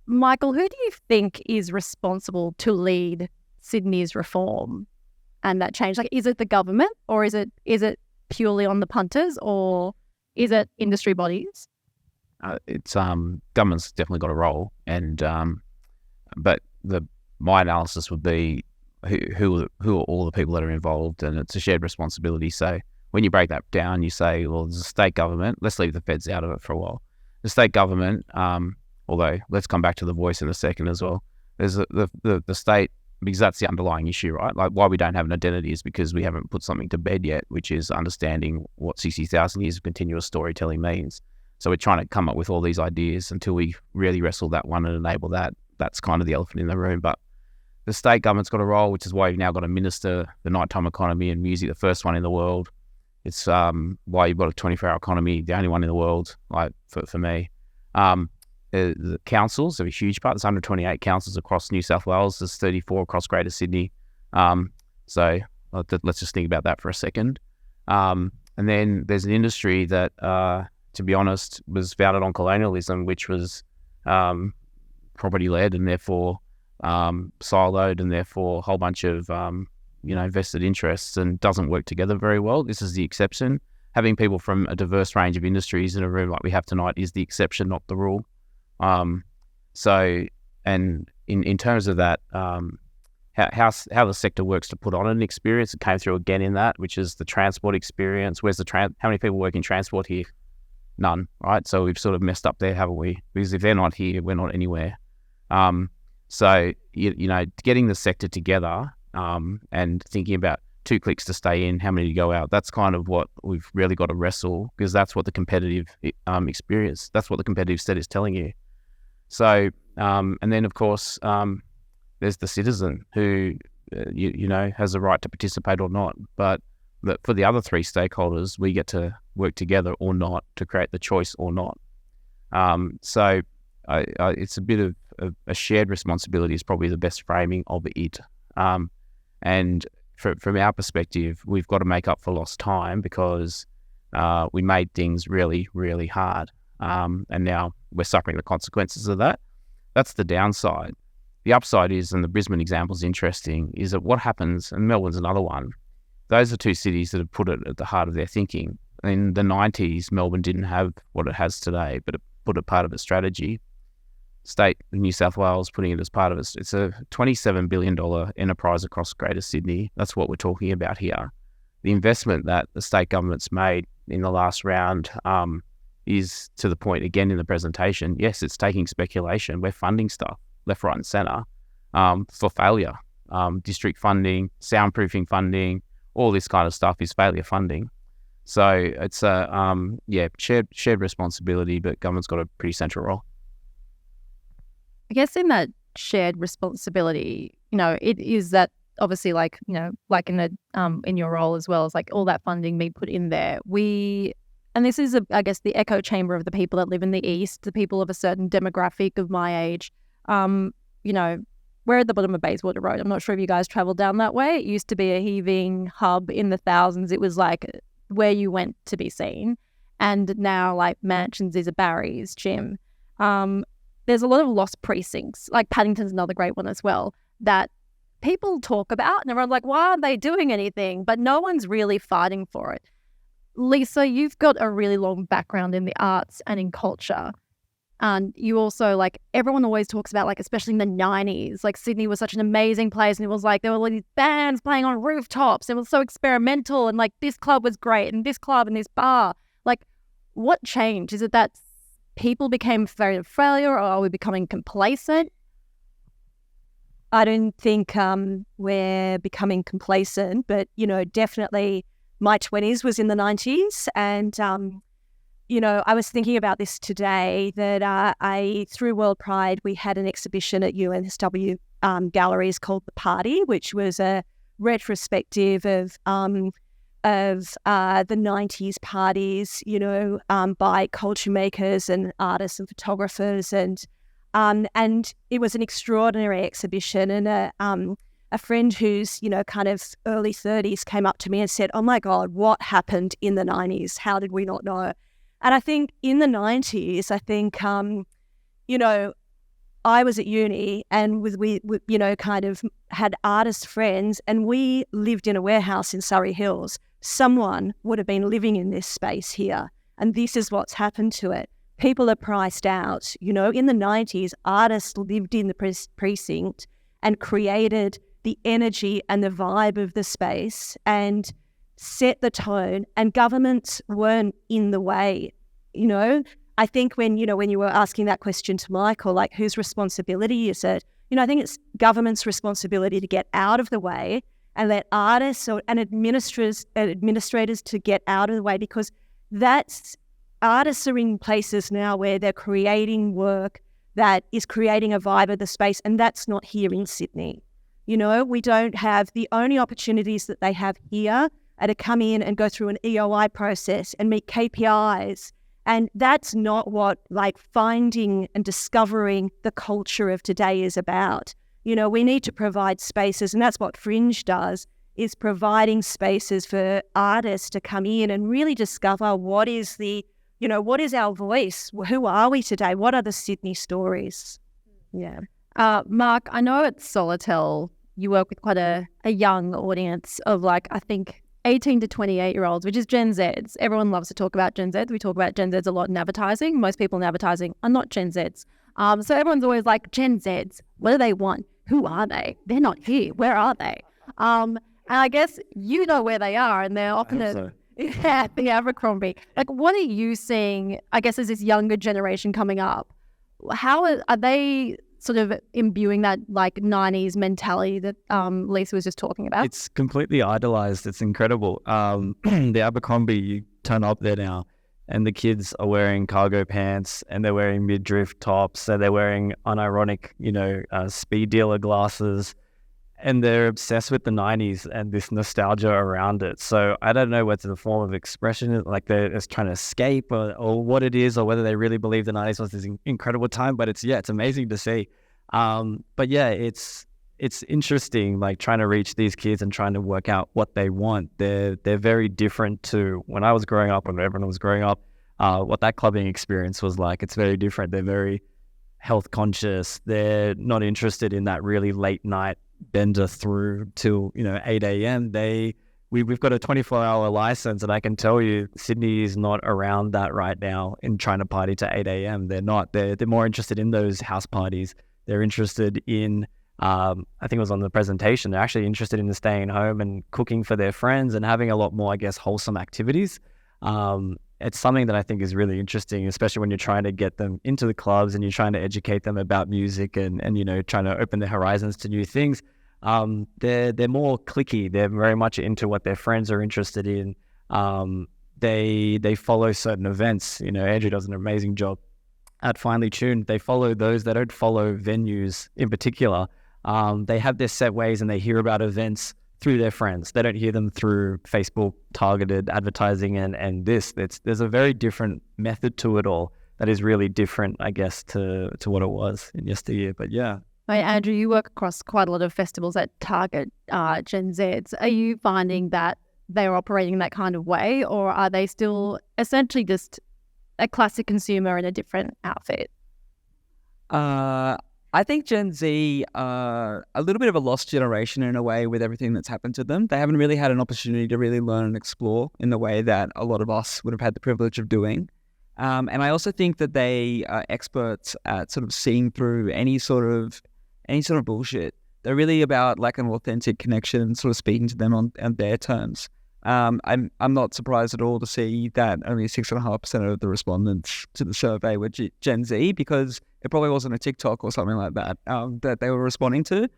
Michael, who do you think is responsible to lead Sydney's reform and that change? Is it the government, or is it purely on the punters, or is it industry bodies? It's government's definitely got a role, and but my analysis would be who are all the people that are involved, and it's a shared responsibility. So when you break that down, you say, well, there's a state government. Let's leave the feds out of it for a while. The state government, although let's come back to the voice in a second as well. There's the state, because that's the underlying issue, right? Why we don't have an identity is because we haven't put something to bed yet, which is understanding what 60,000 years of continuous storytelling means. So we're trying to come up with all these ideas until we really wrestle that one and enable that. That's kind of the elephant in the room. But the state government's got a role, which is why you've now got to minister the nighttime economy and music, the first one in the world. It's why you've got a 24-hour economy, the only one in the world, for me. The councils have a huge part. There's 128 councils across New South Wales. There's 34 across Greater Sydney. So let's just think about that for a second. And then there's an industry that, to be honest, was founded on colonialism, which was property-led and therefore siloed, and therefore a whole bunch of vested interests, and doesn't work together very well. This is the exception. Having people from a diverse range of industries in a room like we have tonight is the exception, not the rule. So, and in terms of that, how the sector works to put on an experience, it came through again in that, which is the transport experience. Where's how many people work in transport here? None, right? So we've sort of messed up there, haven't we? Because if they're not here, we're not anywhere. So, getting the sector together, and thinking about 2 clicks to stay in, how many to go out, that's kind of what we've really got to wrestle, because that's what the competitive experience, that's what the competitive set is telling you. So, and then of course, there's the citizen who, has a right to participate or not. But for the other 3 stakeholders, we get to work together or not to create the choice or not. So it's a bit of a shared responsibility is probably the best framing of it. And from our perspective, we've got to make up for lost time because we made things really, really hard. And now we're suffering the consequences of that. That's the downside. The upside is, and the Brisbane example is interesting, is that what happens, and Melbourne's another one, those are two cities that have put it at the heart of their thinking. In the 90s, Melbourne didn't have what it has today, but it put it part of its strategy. State of New South Wales putting it as part of it. It's a $27 billion enterprise across Greater Sydney. That's what we're talking about here. The investment that the state government's made in the last round is to the point, again, in the presentation. Yes, it's taking speculation. We're funding stuff left, right and centre for failure. District funding, soundproofing funding, all this kind of stuff is failure funding. So it's a shared responsibility, but government's got a pretty central role. I guess in that shared responsibility, it is that obviously like in the in your role as well as like all that funding being put in there. And this is I guess the echo chamber of the people that live in the East, the people of a certain demographic of my age. We're at the bottom of Bayswater Road. I'm not sure if you guys travel down that way. It used to be a heaving hub in the thousands. It was like where you went to be seen. And now like Mansions is a Barry's gym. There's a lot of lost precincts, like Paddington's another great one as well, that people talk about and everyone's like, why aren't they doing anything? But no one's really fighting for it. Lisa, you've got a really long background in the arts and in culture. And you also, like, everyone always talks about, like, especially in the 90s, like, Sydney was such an amazing place. And it was like, there were all these bands playing on rooftops. It was so experimental. And, like, this club was great and this club and this bar. Like, what changed? Is it that people became afraid of failure, or are we becoming complacent? I don't think we're becoming complacent, but, definitely my 20s was in the 90s. And, I was thinking about this today that through World Pride, we had an exhibition at UNSW galleries called The Party, which was a retrospective of the 90s parties, by culture makers and artists and photographers. And it was an extraordinary exhibition. And a friend who's, kind of early 30s came up to me and said, oh my God, what happened in the 90s? How did we not know? And I think in the 90s, I was at uni and we kind of had artist friends, and we lived in a warehouse in Surrey Hills. Someone would have been living in this space here, and this is what's happened to it. People are priced out. In the 90s, artists lived in the precinct and created the energy and the vibe of the space and set the tone, and governments weren't in the way. I think when you were asking that question to Michael, like, whose responsibility is it? I think it's government's responsibility to get out of the way and let artists and administrators to get out of the way, because artists are in places now where they're creating work that is creating a vibe of the space, and that's not here in Sydney. We don't have the only opportunities that they have here are to come in and go through an EOI process and meet KPIs. And that's not what finding and discovering the culture of today is about. We need to provide spaces, and that's what Fringe does, is providing spaces for artists to come in and really discover what is our voice? Who are we today? What are the Sydney stories? Yeah. Mark, I know at Solitel you work with quite a young audience of I think 18 to 28-year-olds, which is Gen Zs. Everyone loves to talk about Gen Zs. We talk about Gen Zs a lot in advertising. Most people in advertising are not Gen Zs. So everyone's always like, Gen Zs, what do they want? Who are they? They're not here. Where are they? And I guess you know where they are, and they're often at the Abercrombie. What are you seeing, I guess, as this younger generation coming up? How are they sort of imbuing that 90s mentality that Lisa was just talking about? It's completely idolized. It's incredible. The Abercrombie, you turn up there now and the kids are wearing cargo pants and they're wearing midriff tops and they're wearing unironic, speed dealer glasses, and they're obsessed with the 90s and this nostalgia around it. So I don't know whether the form of expression, they're just trying to escape or what it is, or whether they really believe the 90s was this incredible time, but it's amazing to see. But yeah, it's it's interesting, like trying to reach these kids and trying to work out what they want. They're very different to when I was growing up, when everyone was growing up. What that clubbing experience was like, it's very different. They're very health conscious. They're not interested in that really late night bender through till 8 a.m. We've got a 24-hour license, and I can tell you Sydney is not around that right now in trying to party to 8 a.m. They're not. They're more interested in those house parties. They're interested in, I think it was on the presentation, they're actually interested in staying home and cooking for their friends and having a lot more, I guess, wholesome activities. It's something that I think is really interesting, especially when you're trying to get them into the clubs and you're trying to educate them about music and trying to open their horizons to new things. They're more cliquey. They're very much into what their friends are interested in. They follow certain events. Andrew does an amazing job at Finely Tuned. They follow those. They don't follow venues in particular. They have their set ways and they hear about events through their friends. They don't hear them through Facebook targeted advertising and this. There's a very different method to it all that is really different, I guess, to what it was in yesteryear. But yeah. Hey, Andrew, you work across quite a lot of festivals that target Gen Zs. Are you finding that they're operating that kind of way, or are they still essentially just a classic consumer in a different outfit? I think Gen Z are a little bit of a lost generation in a way with everything that's happened to them. They haven't really had an opportunity to really learn and explore in the way that a lot of us would have had the privilege of doing. And I also think that they are experts at sort of seeing through any sort of bullshit. They're really about like an authentic connection and sort of speaking to them on their terms. I'm not surprised at all to see that only 6.5% of the respondents to the survey were Gen Z, because it probably wasn't a TikTok or something like that that they were responding to.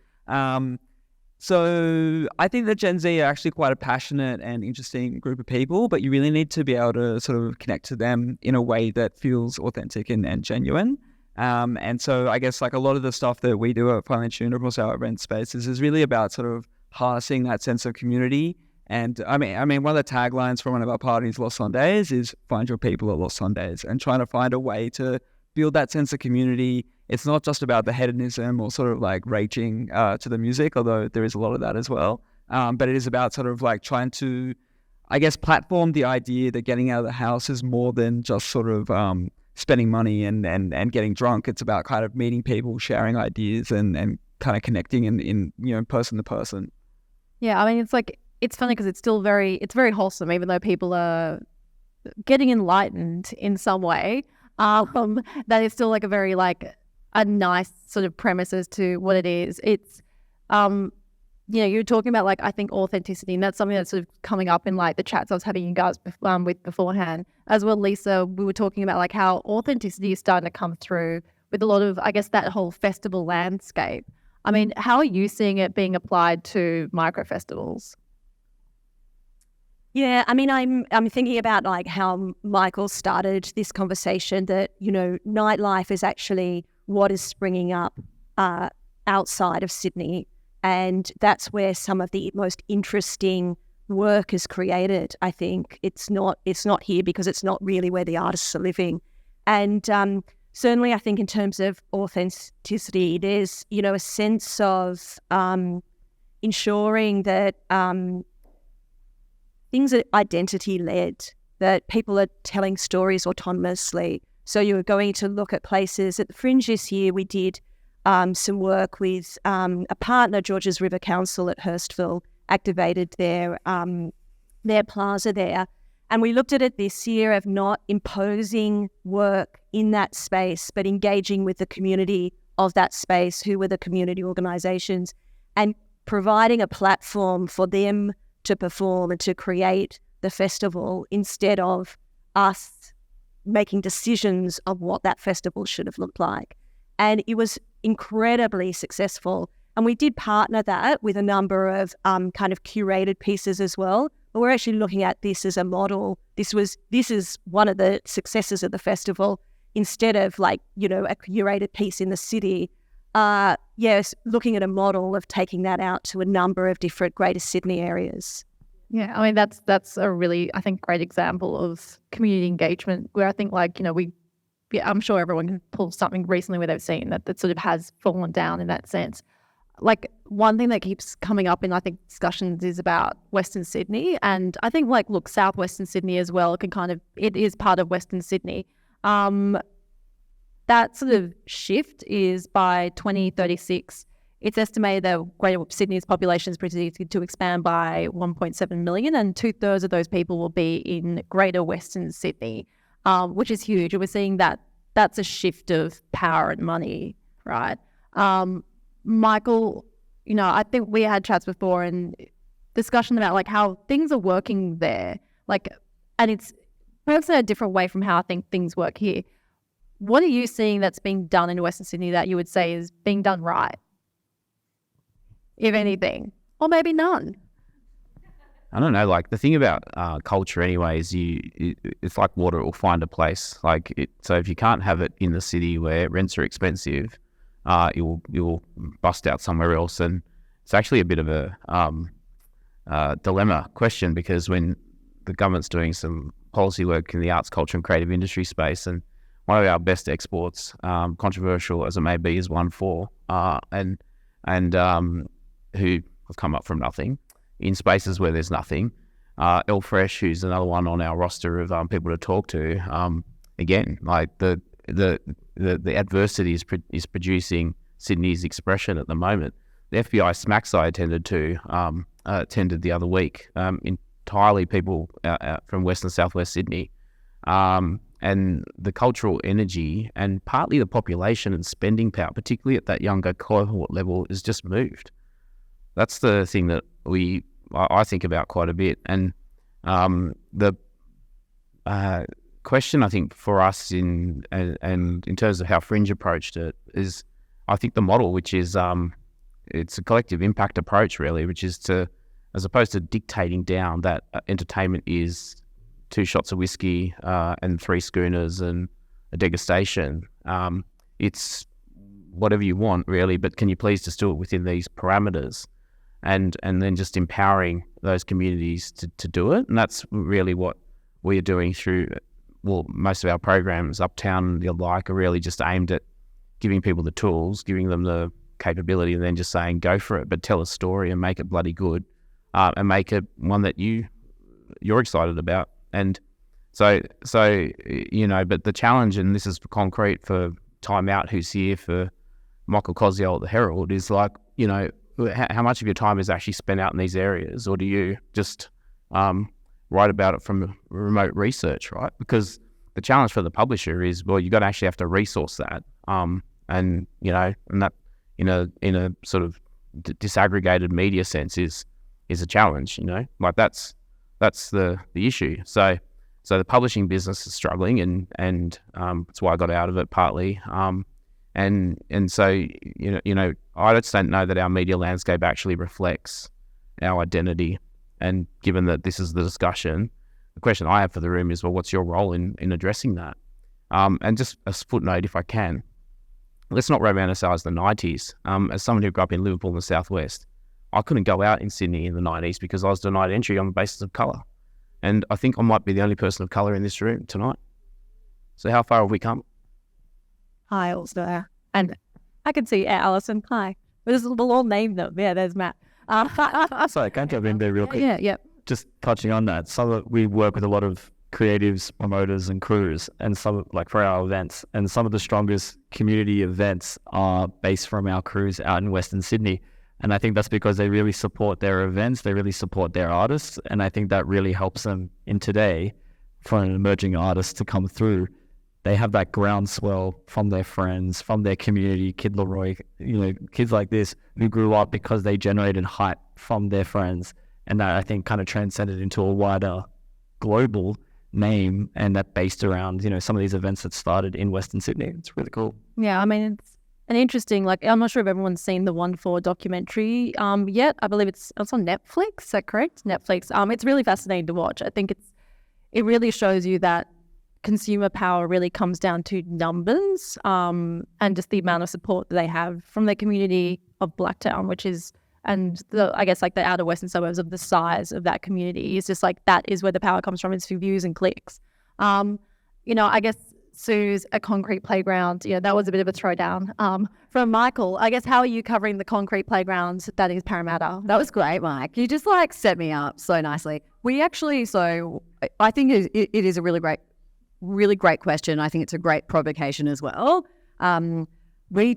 So I think that Gen Z are actually quite a passionate and interesting group of people, but you really need to be able to sort of connect to them in a way that feels authentic and genuine. And so I guess like a lot of the stuff that we do at Finely Tuned across our event spaces is really about sort of harnessing that sense of community. And I mean, one of the taglines for one of our parties, Lost Sundays, is find your people at Lost Sundays, and trying to find a way to build that sense of community. It's not just about the hedonism or sort of like raging to the music, although there is a lot of that as well. But it is about sort of like trying to, I guess, platform the idea that getting out of the house is more than just sort of spending money and getting drunk. It's about kind of meeting people, sharing ideas, and kind of connecting in person to person. Yeah, I mean, it's funny because it's very wholesome, even though people are getting enlightened in some way. That is still like a very like a nice sort of premise as to what it is. It's you're talking about like, I think, authenticity, and that's something that's sort of coming up in like the chats I was having you guys with beforehand as well. Lisa, we were talking about like how authenticity is starting to come through with a lot of, I guess, that whole festival landscape. I mean, how are you seeing it being applied to micro festivals? Yeah, I mean, I'm thinking about like how Michael started this conversation that, nightlife is actually what is springing up outside of Sydney. And that's where some of the most interesting work is created. I think it's not here because it's not really where the artists are living. And certainly I think in terms of authenticity, there's, a sense of ensuring that things are identity-led, that people are telling stories autonomously. So you're going to look at places. At the Fringe this year, we did some work with a partner, Georges River Council at Hurstville, activated their plaza there. And we looked at it this year of not imposing work in that space, but engaging with the community of that space, who were the community organisations, and providing a platform for them to perform and to create the festival instead of us making decisions of what that festival should have looked like. And it was incredibly successful. And we did partner that with a number of kind of curated pieces as well. But we're actually looking at this as a model. This is one of the successes of the festival. Instead of like, a curated piece in the city, yes, looking at a model of taking that out to a number of different Greater Sydney areas. Yeah, I mean, that's a really, I think, great example of community engagement where I think like, I'm sure everyone can pull something recently where they've seen that sort of has fallen down in that sense. like one thing that keeps coming up in I think discussions is about Western Sydney, and I think like look, Southwestern Sydney as well it is part of Western Sydney. That sort of shift is by 2036. It's estimated that Greater Sydney's population is predicted to expand by 1.7 million, and 2/3 of those people will be in Greater Western Sydney, which is huge. And we're seeing that that's a shift of power and money, right? Michael, I think we had chats before and discussion about like how things are working there, like, and it's perhaps in a different way from how I think things work here. What are you seeing that's being done in Western Sydney that you would say is being done right, if anything, or maybe none? I don't know. Like the thing about culture, anyway, is it's like water; it will find a place. So if you can't have it in the city where rents are expensive, you'll bust out somewhere else. And it's actually a bit of a dilemma question, because when the government's doing some policy work in the arts, culture, and creative industry space, and one of our best exports, controversial as it may be, is 1-4, and who have come up from nothing in spaces where there's nothing. El Fresh, who's another one on our roster of people to talk to. Again, like the adversity is producing Sydney's expression at the moment. The FBI smacks I attended the other week, entirely people from West and Southwest Sydney. And the cultural energy and partly the population and spending power, particularly at that younger cohort level, is just moved. That's the thing that I think about quite a bit. And the question, I think, for us in terms of how Fringe approached it is, I think the model, which is it's a collective impact approach, really, which is to, as opposed to dictating down that entertainment is 2 shots of whiskey and 3 schooners and a degustation. It's whatever you want, really, but can you please just do it within these parameters? And then just empowering those communities to do it. And that's really what we are doing through, most of our programs, Uptown and the like, are really just aimed at giving people the tools, giving them the capability, and then just saying, go for it, but tell a story and make it bloody good, and make it one that you're excited about. And so but the challenge, and this is concrete for Time Out, who's here, for Michael Koziel at the Herald, is like, how much of your time is actually spent out in these areas, or do you just write about it from remote research, right? Because the challenge for the publisher is, you got to actually have to resource that, and that in a sort of disaggregated media sense is a challenge, like that's the issue. So the publishing business is struggling, and that's why I got out of it partly. And so I just don't know that our media landscape actually reflects our identity. And given that this is the discussion, the question I have for the room is, what's your role in addressing that? And just a footnote, if I can, let's not romanticise the 90s. As someone who grew up in Liverpool in the southwest, I couldn't go out in Sydney in the 90s because I was denied entry on the basis of colour. And I think I might be the only person of colour in this room tonight. So how far have we come? Hi, also. And I can see Alison. Hi. We'll all name them. Yeah, there's Matt. Sorry, can I jump in there real quick? Yeah. Just touching on that, we work with a lot of creatives, promoters, and crews, and some, like, for our events, and some of the strongest community events are based from our crews out in Western Sydney. And I think that's because they really support their events, they really support their artists, and I think that really helps them in today for an emerging artist to come through. They have that groundswell from their friends, from their community, Kid Leroy, kids like this who grew up because they generated hype from their friends. And that, I think, kind of transcended into a wider global name, and that based around, some of these events that started in Western Sydney. It's really cool. Yeah, I mean, it's an interesting, I'm not sure if everyone's seen the 1-4 documentary yet. I believe it's on Netflix. Is that correct? Netflix. It's really fascinating to watch. I think it really shows you that consumer power really comes down to numbers, and just the amount of support that they have from the community of Blacktown, which is, and I guess like the outer western suburbs, of the size of that community is just like, that is where the power comes from. It's for views and clicks. I guess Sue's a concrete playground. Yeah, that was a bit of a throwdown. From Michael, I guess, how are you covering the concrete playground that is Parramatta? That was great, Mike. You just like set me up so nicely. We actually, so I think it is a really great question. I think it's a great provocation as well. We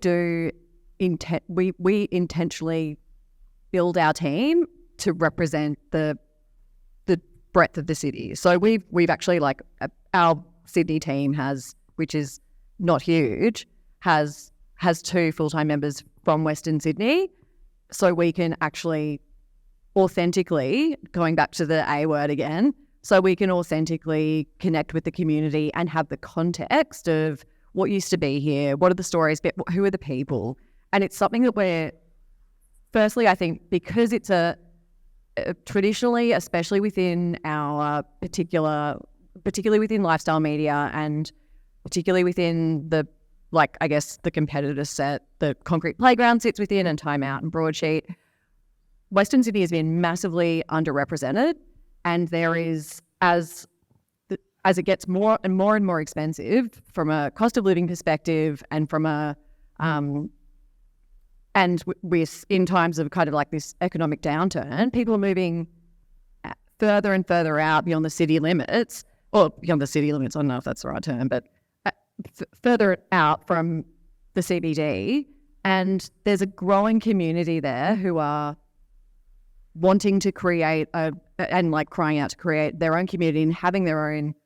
intentionally build our team to represent the breadth of the city. So we've actually like our Sydney team has, which is not huge, has 2 full-time members from Western Sydney. So we can actually authentically, going back to the A word again, so we can authentically connect with the community and have the context of what used to be here, what are the stories, who are the people. And it's something that we're, firstly, I think because it's traditionally, especially within our particularly within lifestyle media and particularly within the, like, I guess the competitor set, the concrete playground sits within and Time Out and Broadsheet, Western Sydney has been massively underrepresented, and there is, as it gets more and more expensive from a cost of living perspective and from a and we're in times of kind of like this economic downturn, people are moving further and further out beyond the city limits, or beyond the city limits, I don't know if that's the right term, but further out from the CBD. And there's a growing community there who are wanting to create and like crying out to create their own community and having their own.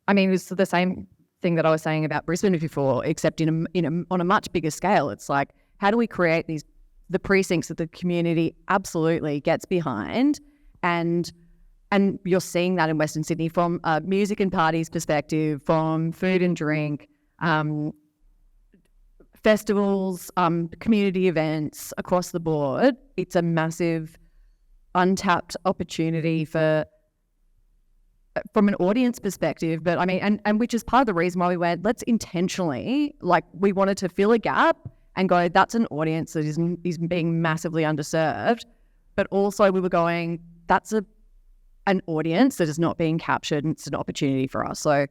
I mean, it's the same thing that I was saying about Brisbane before, except on a much bigger scale. It's like, how do we create the precincts that the community absolutely gets behind? And you're seeing that in Western Sydney from a music and parties perspective, from food and drink, festivals, community events across the board. It's a massive untapped opportunity from an audience perspective. But I mean, and which is part of the reason why we went, let's intentionally, like, we wanted to fill a gap and go, that's an audience that is being massively underserved. But also we were going, that's an audience that is not being captured, and it's an opportunity for us. So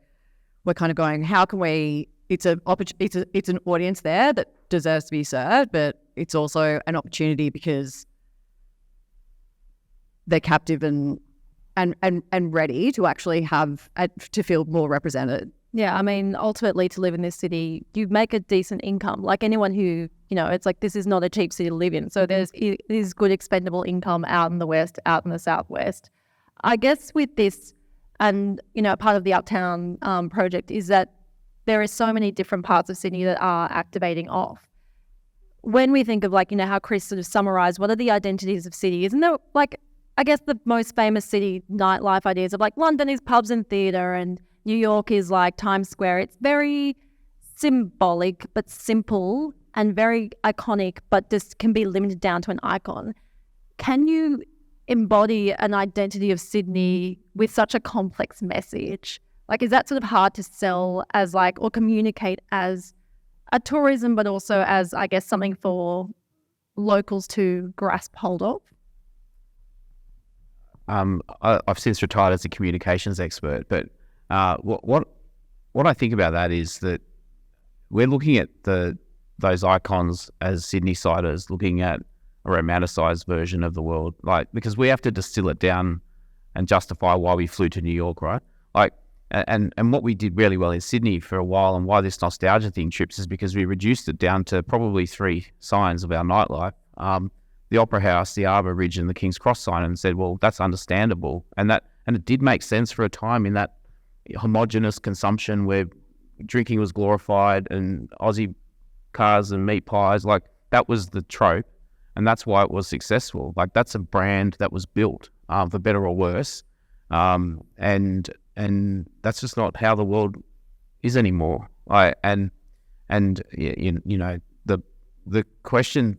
we're kind of going, how can we, it's an audience there that deserves to be served, but it's also an opportunity because they're captive and ready to actually to feel more represented. Yeah, I mean, ultimately, to live in this city, you make a decent income. Like anyone who, it's like, this is not a cheap city to live in. So it is good expendable income out in the west, out in the southwest. I guess with this, and, part of the Uptown project is that there are so many different parts of Sydney that are activating off. When we think of, like, how Chris sort of summarised, what are the identities of Sydney? Isn't there, like, I guess the most famous city nightlife ideas of, like, London is pubs and theatre and New York is like Times Square. It's very symbolic but simple and very iconic, but just can be limited down to an icon. Can you embody an identity of Sydney with such a complex message? Like, is that sort of hard to sell as, like, or communicate as a tourism, but also as, I guess, something for locals to grasp hold of? I've since retired as a communications expert, but what I think about that is that we're looking at those icons as Sydneysiders, looking at a romanticised version of the world, like, because we have to distill it down and justify why we flew to New York, right? Like, and what we did really well in Sydney for a while, and why this nostalgia thing trips, is because we reduced it down to probably 3 signs of our nightlife: the Opera House, the Harbour Ridge, and the King's Cross sign, and said, well, that's understandable, and it did make sense for a time in that homogenous consumption where drinking was glorified and Aussie cars and meat pies, like, that was the trope, and that's why it was successful. Like, that's a brand that was built for better or worse, and that's just not how the world is anymore. The question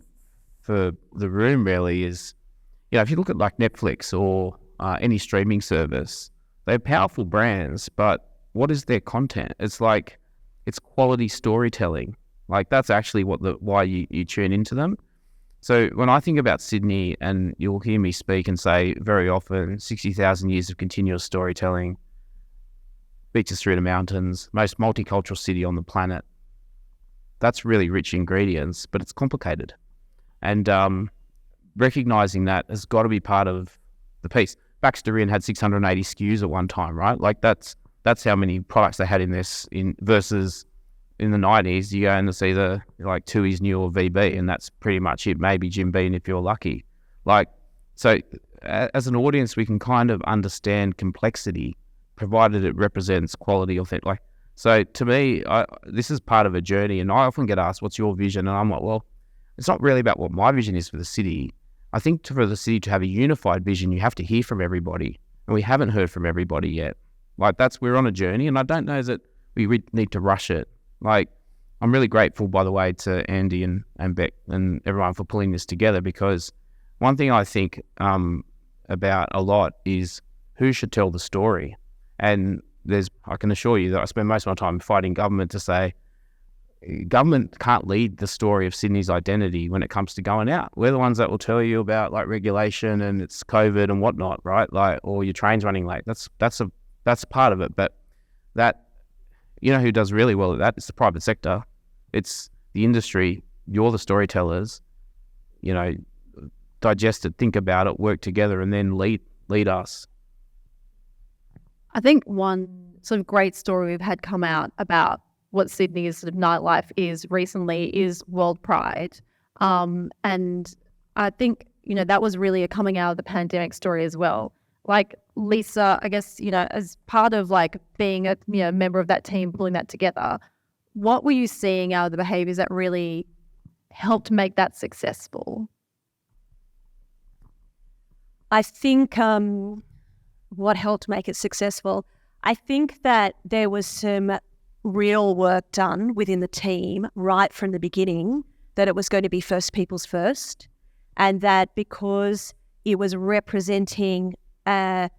for the room really is, if you look at like Netflix or any streaming service, they're powerful brands, but what is their content? It's like, it's quality storytelling. Like, that's actually why you tune into them. So when I think about Sydney, and you'll hear me speak and say very often, 60,000 years of continuous storytelling, beaches through the mountains, most multicultural city on the planet. That's really rich ingredients, but it's complicated. And recognizing that has got to be part of the piece. Baxter Inn had 680 SKUs at one time, right? Like that's how many products they had in this, versus in the 90s, you go and see the like Tui's New or VB, and that's pretty much it. Maybe Jim Beam if you're lucky. Like, so as an audience, we can kind of understand complexity, provided it represents quality, authentic. Like, so to me, this is part of a journey, and I often get asked, "What's your vision?" And I'm like, well, it's not really about what my vision is for the city. I think for the city to have a unified vision, you have to hear from everybody, and we haven't heard from everybody yet. Like, we're on a journey, and I don't know that we need to rush it. Like, I'm really grateful, by the way, to Andy and Beck and everyone for pulling this together, because one thing I think about a lot is who should tell the story. And I can assure you that I spend most of my time fighting government to say, government can't lead the story of Sydney's identity when it comes to going out. We're the ones that will tell you about like regulation and it's COVID and whatnot, right? Like, or your train's running late. That's part of it. But that, you know, who does really well at that? It's the private sector. It's the industry. You're the storytellers. You know, digest it, think about it, work together, and then lead us. I think one sort of great story we've had come out about what Sydney's sort of nightlife is recently is World Pride. And I think, you know, that was really a coming out of the pandemic story as well. Like, Lisa, I guess, you know, as part of like being a member of that team, pulling that together, what were you seeing out of the behaviours that really helped make that successful? I think what helped make it successful, I think that there was some real work done within the team right from the beginning, that it was going to be first people's first, and that because it was representing a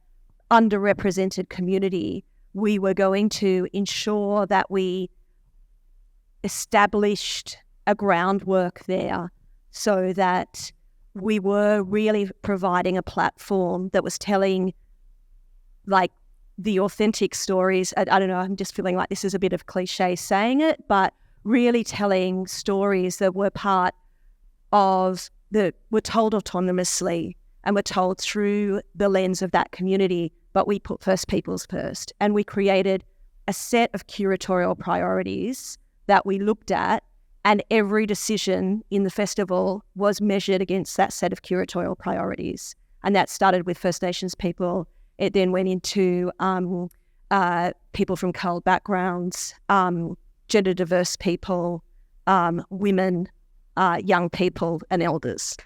underrepresented community, we were going to ensure that we established a groundwork there so that we were really providing a platform that was telling like the authentic stories. I don't know, I'm just feeling like this is a bit of cliche saying it, but really telling stories that were part of were told autonomously and were told through the lens of that community, but we put first peoples first. And we created a set of curatorial priorities that we looked at, and every decision in the festival was measured against that set of curatorial priorities. And that started with First Nations people. It then went into people from coloured backgrounds, gender diverse people, women, young people, and elders.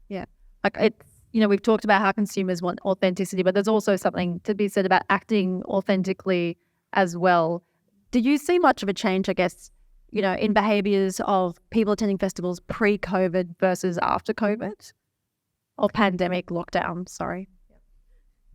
Yeah, like it's, you know, we've talked about how consumers want authenticity, but there's also something to be said about acting authentically as well. Did you see much of a change, I guess, you know, in behaviours of people attending festivals pre-COVID versus after COVID? Or pandemic lockdown, sorry.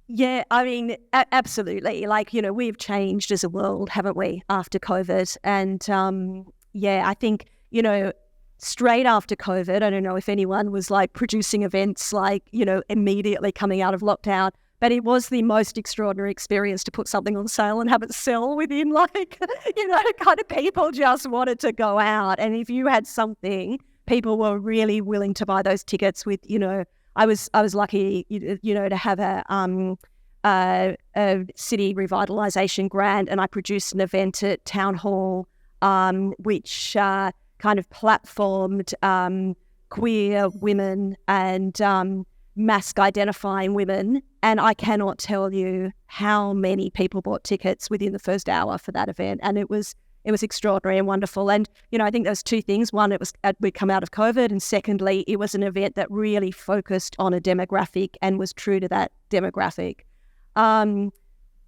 Yeah, I mean, absolutely. Like, you know, we've changed as a world, haven't we, after COVID? And yeah, I think, you know, straight after COVID, I don't know if anyone was like producing events like, you know, immediately coming out of lockdown, but it was the most extraordinary experience to put something on sale and have it sell within like, you know, kind of people just wanted to go out. And if you had something, people were really willing to buy those tickets with, you know, I was lucky, you know, to have a city revitalisation grant, and I produced an event at Town Hall, which kind of platformed queer women and mask identifying women. And I cannot tell you how many people bought tickets within the first hour for that event, and it was extraordinary and wonderful. And, you know, I think there's two things. One, we'd come out of COVID. And secondly, it was an event that really focused on a demographic and was true to that demographic.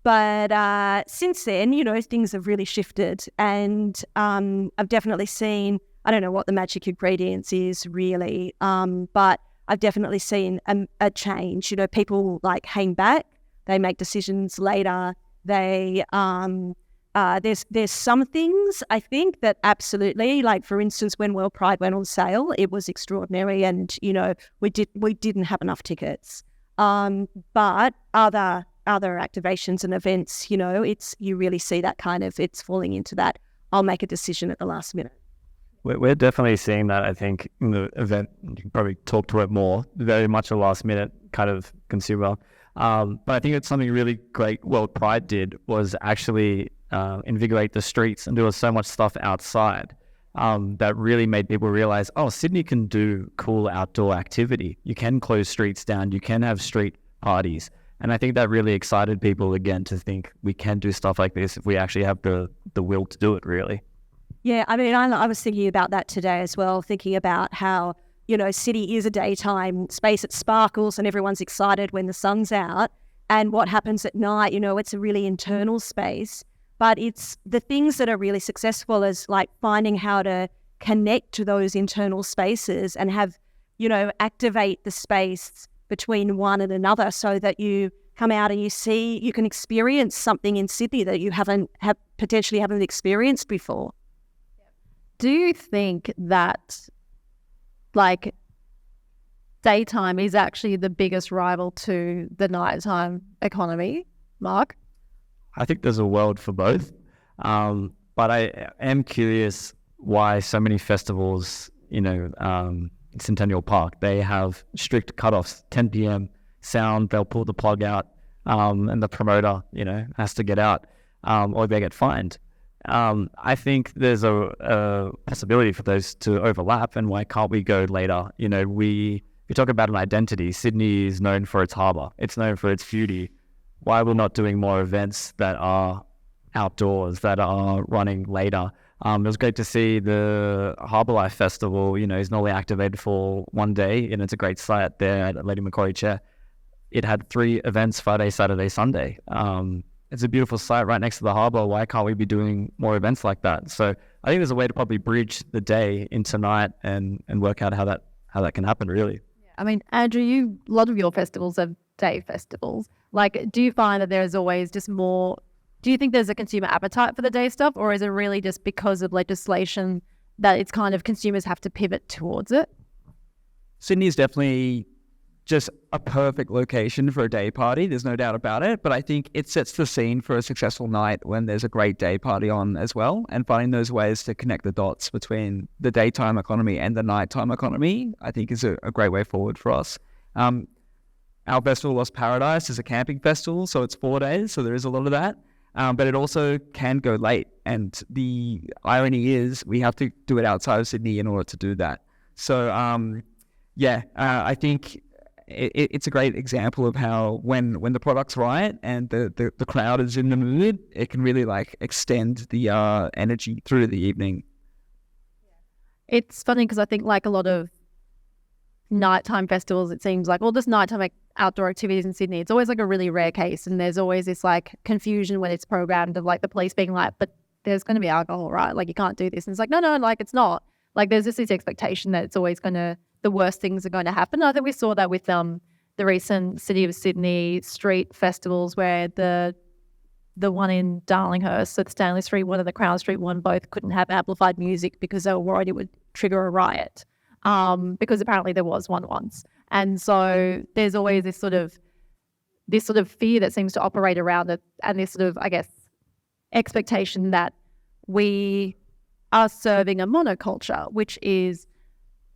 But since then, you know, things have really shifted. And I've definitely seen, I don't know what the magic ingredients is really, but I've definitely seen a change. You know, people like hang back. They make decisions later. They... there's some things I think that absolutely, like for instance, when World Pride went on sale, it was extraordinary, and you know we didn't have enough tickets. But other other activations and events, you really see that kind of, it's falling into that, I'll make a decision at the last minute. We're definitely seeing that, I think, in the event. You can probably talk to it more, very much a last minute kind of consumer. But I think it's something really great World Pride did was actually invigorate the streets, and there was so much stuff outside that really made people realize, oh, Sydney can do cool outdoor activity. You can close streets down, you can have street parties. And I think that really excited people again to think we can do stuff like this if we actually have the will to do it, really. Yeah, I mean, I was thinking about that today as well, thinking about how, city is a daytime space. It sparkles and everyone's excited when the sun's out. And what happens at night, it's a really internal space. But it's the things that are really successful is like finding how to connect to those internal spaces and have, activate the space between one and another so that you come out and you can experience something in Sydney that you potentially haven't experienced before. Do you think that daytime is actually the biggest rival to the nighttime economy, Mark? I think there's a world for both. But I am curious why so many festivals, in Centennial Park, they have strict cutoffs, 10 p.m. sound, they'll pull the plug out, and the promoter, has to get out, or they get fined. I think there's a possibility for those to overlap, and why can't we go later? We talk about an identity. Sydney is known for its harbour. It's known for its beauty. Why we're not doing more events that are outdoors, that are running later? It was great to see the Harbour Life Festival, is normally activated for one day, and it's a great site there at Lady Macquarie Chair. It had 3 events, Friday, Saturday, Sunday. It's a beautiful site right next to the harbour. Why can't we be doing more events like that? So I think there's a way to probably bridge the day into night and work out how that can happen, really. I mean, Andrew, a lot of your festivals are day festivals. Do you find that there's always just more, do you think there's a consumer appetite for the day stuff, or is it really just because of legislation that it's kind of consumers have to pivot towards it? Sydney is definitely just a perfect location for a day party. There's no doubt about it. But I think it sets the scene for a successful night when there's a great day party on as well. And finding those ways to connect the dots between the daytime economy and the nighttime economy, I think is a great way forward for us. Our festival, Lost Paradise, is a camping festival, so it's 4 days. So there is a lot of that. But it also can go late. And the irony is we have to do it outside of Sydney in order to do that. So, I think it's a great example of how when the product's right and the crowd is in the mood, it can really extend the energy through the evening. It's funny because I think a lot of nighttime festivals, it seems like, just nighttime outdoor activities in Sydney, it's always a really rare case, and there's always this confusion when it's programmed of the police being but there's going to be alcohol, right? You can't do this. And it's no, it's not. There's just this expectation that it's always the worst things are going to happen. I think we saw that with the recent City of Sydney street festivals, where the one in Darlinghurst, so the Stanley Street one and the Crown Street one, both couldn't have amplified music because they were worried it would trigger a riot, because apparently there was one once. And so there's always this sort of fear that seems to operate around it, and this expectation that we are serving a monoculture, which is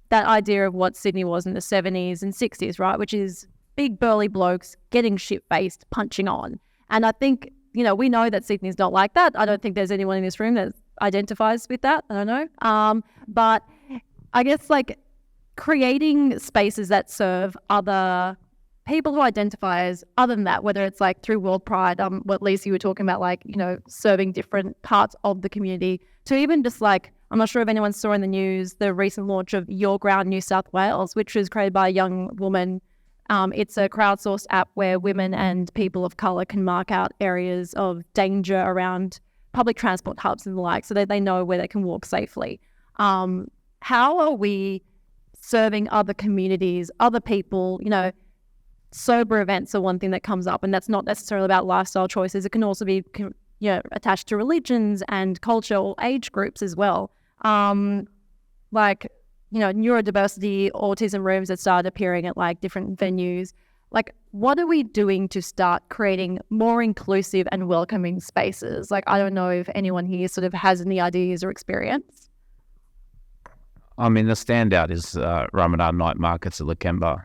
that idea of what Sydney was in the 70s and 60s, right? Which is big burly blokes getting shit-faced, punching on. And I think, we know that Sydney's not like that. I don't think there's anyone in this room that identifies with that. I don't know. But I guess creating spaces that serve other people who identify as other than that, whether it's through World Pride, what Lisa, you were talking about, serving different parts of the community, to even just I'm not sure if anyone saw in the news the recent launch of Your Ground New South Wales, which was created by a young woman. It's a crowdsourced app where women and people of colour can mark out areas of danger around public transport hubs and the like, so that they know where they can walk safely. How are we serving other communities, other people? Sober events are one thing that comes up, and that's not necessarily about lifestyle choices. It can also be attached to religions and culture or age groups as well. Neurodiversity, autism rooms that started appearing at different venues. what are we doing to start creating more inclusive and welcoming spaces? Like, I don't know if anyone here sort of has any ideas or experience. I mean, the standout is Ramadan night markets at Lakemba.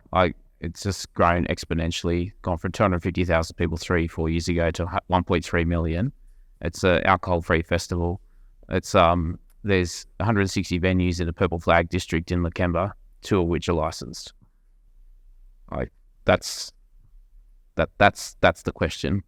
It's just grown exponentially, gone from 250,000 people 3-4 years ago to 1.3 million. It's an alcohol-free festival. It's there's 160 venues in the Purple Flag district in Lakemba, 2 of which are licensed. That's the question.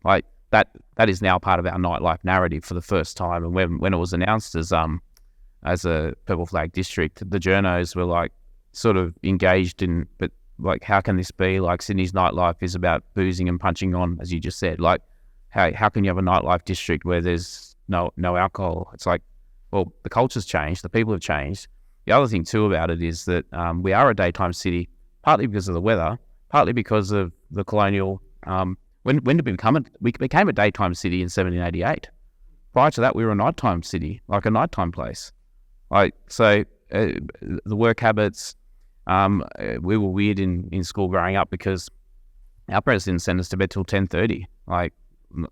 That is now part of our nightlife narrative for the first time. And when it was announced as a Purple Flag district, the journos were like sort of engaged in, but like, how can this be? Like, Sydney's nightlife is about boozing and punching on, as you just said. Like, how can you have a nightlife district where there's no alcohol? It's like, well, the culture's changed, the people have changed. The other thing too about it is that we are a daytime city, partly because of the weather, partly because of the colonial. When did we become it? We became a daytime city in 1788. Prior to that, we were a nighttime city, like a nighttime place. The work habits. We were weird in school growing up because our parents didn't send us to bed till 10:30. Like,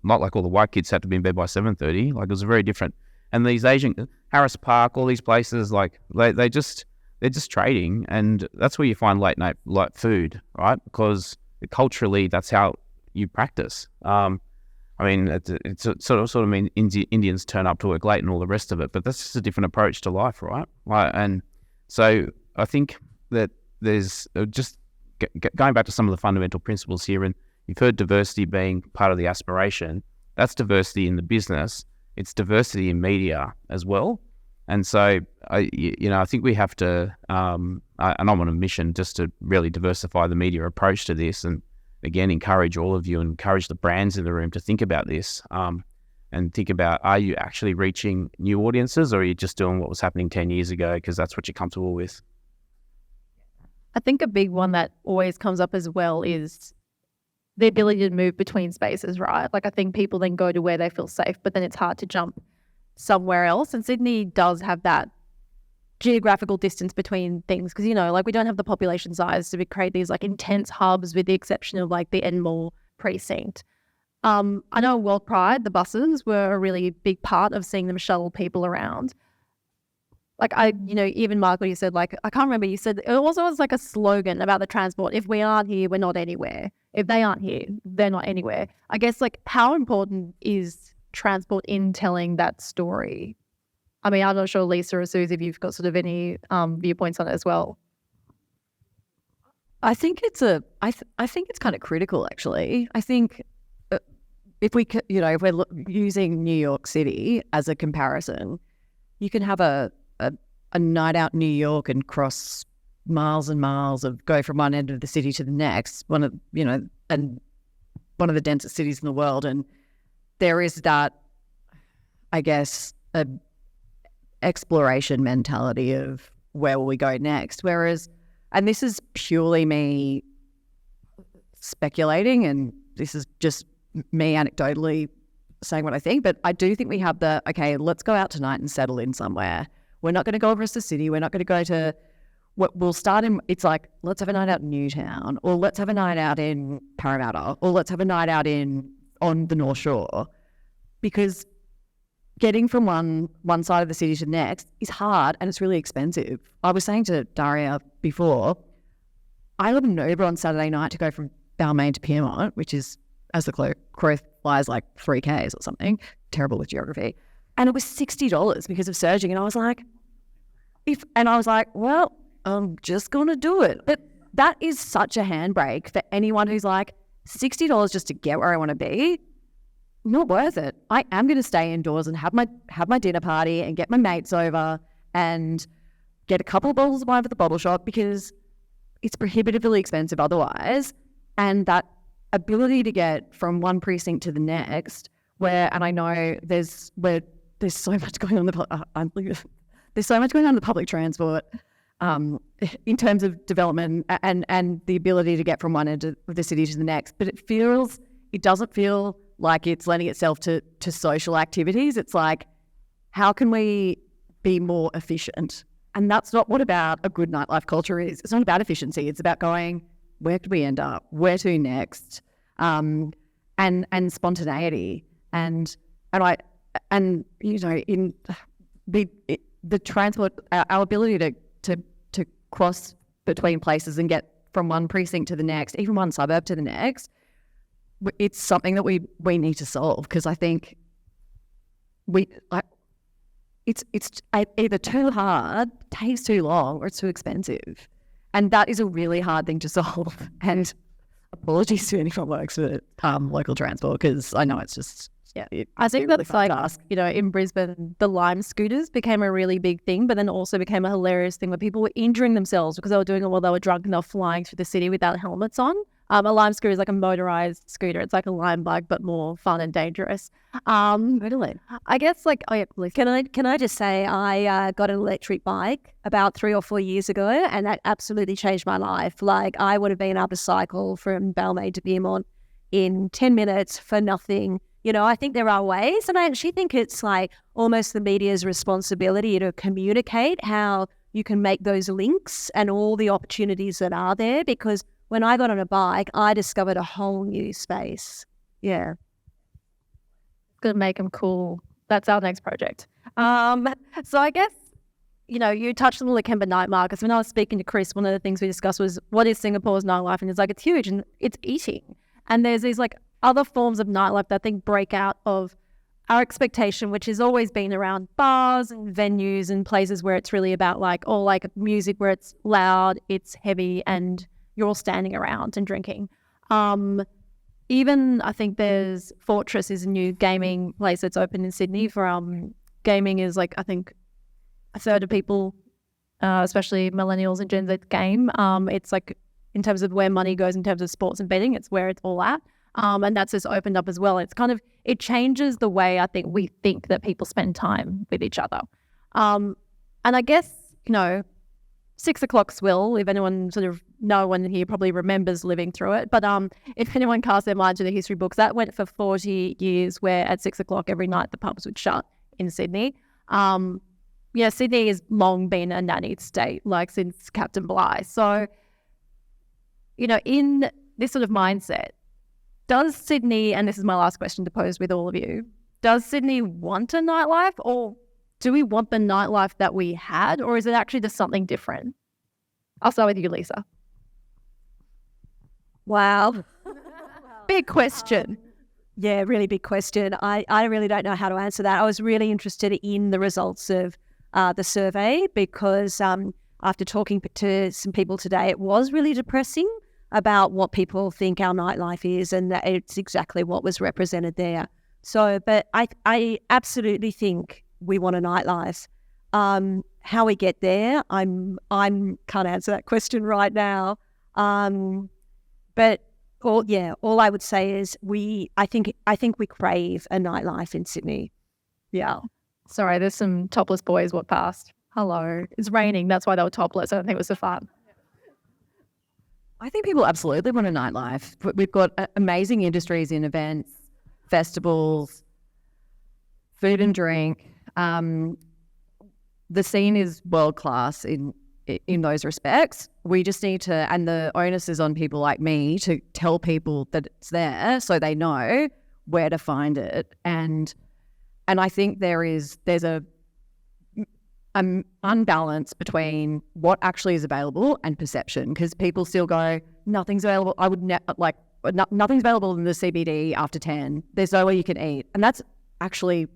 not like all the white kids had to be in bed by 7:30. Like, it was very different. And these Asian, Harris Park, all these places, like they're just trading, and that's where you find late night food, right? Because culturally, that's how you practice. I mean, it's sort of mean Indians turn up to work late and all the rest of it, but that's just a different approach to life, right? And so I think that there's just going back to some of the fundamental principles here, and you've heard diversity being part of the aspiration. That's diversity in the business. It's diversity in media as well. And so, I think we have to, and I'm on a mission just to really diversify the media approach to this, and again, encourage all of you, encourage the brands in the room to think about this, and think about, are you actually reaching new audiences, or are you just doing what was happening 10 years ago because that's what you're comfortable with? I think a big one that always comes up as well is the ability to move between spaces, right? Like, I think people then go to where they feel safe, but then it's hard to jump somewhere else. And Sydney does have that geographical distance between things because, like, we don't have the population size to create these like intense hubs, with the exception of like the Enmore precinct. I know World Pride, the buses were a really big part of seeing them shuttle people around. Like, even Michael, you said, like, I can't remember, you said it also was like a slogan about the transport. If we aren't here, we're not anywhere. If they aren't here, they're not anywhere. I guess, like, how important is transport in telling that story? I mean, I'm not sure, Lisa or Suze, if you've got sort of any viewpoints on it as well. I think it's I think it's kind of critical, actually. I think if we're using New York City as a comparison, you can have a night out in New York and cross miles and miles go from one end of the city to the next, one of the densest cities in the world. And there is that, I guess, a exploration mentality of where will we go next. Whereas, and this is purely me speculating, and this is just me anecdotally saying what I think, but I do think we have okay, let's go out tonight and settle in somewhere. We're not going to go across the city. We're not going to go to we'll start in, it's like, let's have a night out in Newtown, or let's have a night out in Parramatta, or let's have a night out on the North Shore, because getting from one side of the city to the next is hard and it's really expensive. I was saying to Daria before, I live in Uber on Saturday night to go from Balmain to Pyrmont, which is, as the crow flies, like 3 Ks or something. Terrible with geography. And it was $60 because of surging. And I was like, well, I'm just going to do it. But that is such a handbrake for anyone who's like, $60 just to get where I want to be, not worth it. I am going to stay indoors and have my dinner party and get my mates over and get a couple of bottles of wine at the bottle shop, because it's prohibitively expensive otherwise. And that ability to get from one precinct to the next, and I know there's so much going on there's so much going on in the public transport in terms of development and the ability to get from one end of the city to the next, but it doesn't feel like it's lending itself to social activities. It's like, how can we be more efficient? And that's not what about a good nightlife culture is. It's not about efficiency. It's about going, where could we end up? Where to next? And spontaneity and you know, in the transport, our ability to cross between places and get from one precinct to the next, even one suburb to the next, it's something that we need to solve, because I think it's either too hard, takes too long, or it's too expensive, and that is a really hard thing to solve. And apologies to anyone who works for local transport, because I know it's just I think that's really like, you know, in Brisbane, the Lime scooters became a really big thing, but then also became a hilarious thing where people were injuring themselves because they were doing it while they were drunk and they were flying through the city without helmets on. A Lime scooter is like a motorized scooter. It's like a Lime bike, but more fun and dangerous. Totally. I guess like, oh yeah, please. Can I just say I got an electric bike about 3 or 4 years ago, and that absolutely changed my life. Like, I would have been able to cycle from Balmain to Beaumont in 10 minutes for nothing. You know, I think there are ways, and I actually think it's like almost the media's responsibility to communicate how you can make those links and all the opportunities that are there, because when I got on a bike, I discovered a whole new space. Yeah. Gonna make them cool. That's our next project. So I guess, you know, you touched on the Lakemba night markets. When I was speaking to Chris, one of the things we discussed was what is Singapore's nightlife, and it's like, it's huge and it's eating. And there's these like other forms of nightlife that I think break out of our expectation, which has always been around bars and venues and places where it's really about like, or like music where it's loud, it's heavy, and you're all standing around and drinking. Even I think there's Fortress is a new gaming place that's open in Sydney for gaming is like, I think a third of people, especially millennials and Gen Z game. It's like in terms of where money goes in terms of sports and betting, it's where it's all at. And that's just opened up as well. It's kind of, it changes the way I think we think that people spend time with each other. And I guess, you know, 6 o'clock swill, if anyone no one here probably remembers living through it, but if anyone casts their mind to the history books, that went for 40 years where at 6 o'clock every night the pubs would shut in Sydney. Sydney has long been a nannied state, like since Captain Bligh. So, you know, in this sort of mindset, does Sydney, and this is my last question to pose with all of you, does Sydney want a nightlife, or do we want the nightlife that we had, or is it actually just something different? I'll start with you, Lisa. Wow. Big question. Yeah, really big question. I really don't know how to answer that. I was really interested in the results of the survey because after talking to some people today, it was really depressing about what people think our nightlife is, and that it's exactly what was represented there. So, but I absolutely think we want a nightlife. How we get there, I'm can't answer that question right now. But all I would say is I think we crave a nightlife in Sydney. Yeah. Sorry, there's some topless boys walked past. Hello. It's raining. That's why they were topless. I don't think it was so fun. I think people absolutely want a nightlife. We've got amazing industries in events, festivals, food and drink. The scene is world class in those respects. We just need to, and the onus is on people like me to tell people that it's there so they know where to find it. And I think there's an unbalance between what actually is available and perception, because people still go, nothing's available. Nothing's available in the CBD after 10. There's nowhere you can eat. And that's actually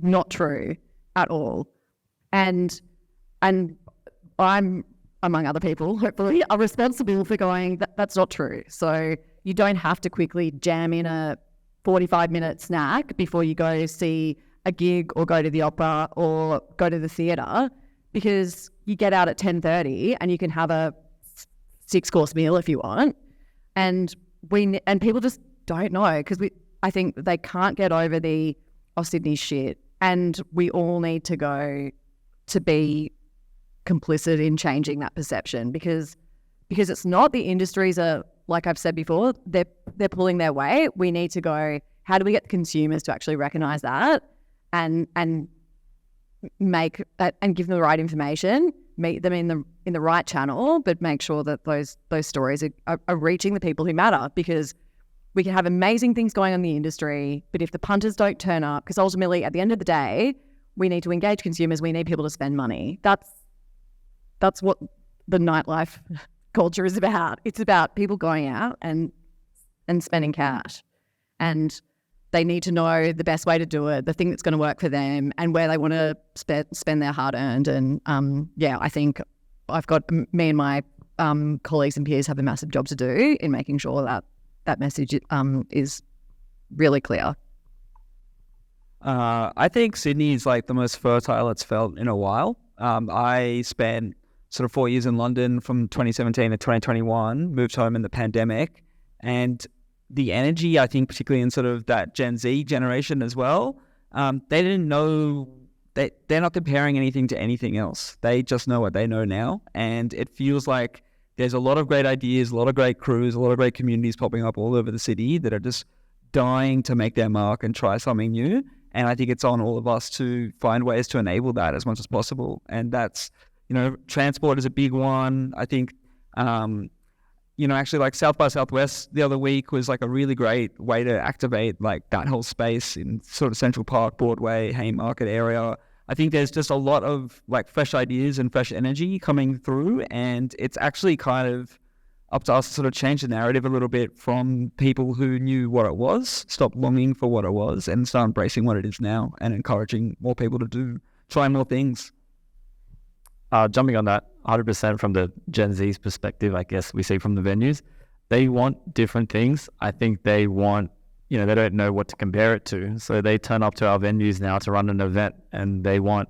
not true at all. And I'm, among other people, hopefully, are responsible for going, that's not true. So you don't have to quickly jam in a 45-minute snack before you go see a gig or go to the opera or go to the theatre, because you get out at 10:30 and you can have a 6-course meal if you want. And people just don't know, because I think they can't get over the Sydney shit, and we all need to go to be complicit in changing that perception, because it's not, the industries are, like I've said before, they're pulling their weight. We need to go, how do we get the consumers to actually recognise that and make that and give them the right information, meet them in the right channel, but make sure that those stories are reaching the people who matter, because we can have amazing things going on in the industry, but if the punters don't turn up, because ultimately at the end of the day, we need to engage consumers, we need people to spend money. That's what the nightlife culture is about. It's about people going out and spending cash. And they need to know the best way to do it, the thing that's going to work for them, and where they want to spend their hard-earned. And I think I've got me and my colleagues and peers have a massive job to do in making sure that message is really clear. I think Sydney is like the most fertile it's felt in a while. I spent sort of 4 years in London from 2017 to 2021, moved home in the pandemic, and the energy, I think, particularly in sort of that Gen Z generation as well, they didn't know, they're not comparing anything to anything else. They just know what they know now. And it feels like there's a lot of great ideas, a lot of great crews, a lot of great communities popping up all over the city that are just dying to make their mark and try something new. And I think it's on all of us to find ways to enable that as much as possible. And that's, transport is a big one. I think, actually like South by Southwest the other week was like a really great way to activate like that whole space in sort of Central Park, Broadway, Haymarket area. I think there's just a lot of like fresh ideas and fresh energy coming through, and it's actually kind of up to us to sort of change the narrative a little bit from people who knew what it was, stop longing for what it was, and start embracing what it is now and encouraging more people to try more things. Jumping on that 100% from the Gen Z's perspective, I guess we see from the venues, they want different things. I think they want, they don't know what to compare it to. So they turn up to our venues now to run an event, and they want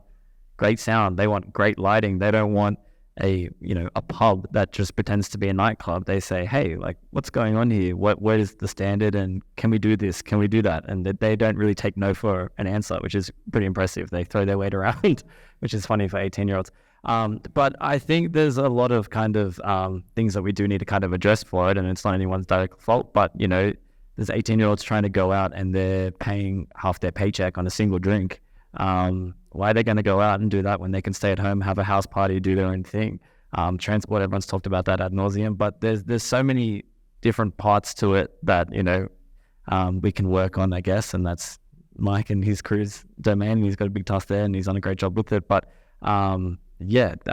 great sound. They want great lighting. They don't want a pub that just pretends to be a nightclub. They say, hey, like, what's going on here? What is the standard, and can we do this? Can we do that? And they don't really take no for an answer, which is pretty impressive. They throw their weight around, which is funny for 18-year-olds. But I think there's a lot of kind of things that we do need to kind of address for it, and it's not anyone's direct fault, but there's 18-year-olds trying to go out and they're paying half their paycheck on a single drink. Why are they going to go out and do that when they can stay at home, have a house party, do their own thing? Transport, everyone's talked about that ad nauseum, but there's so many different parts to it that we can work on, I guess, and that's Mike and his crew's domain. He's got a big task there, and he's done a great job with it. But I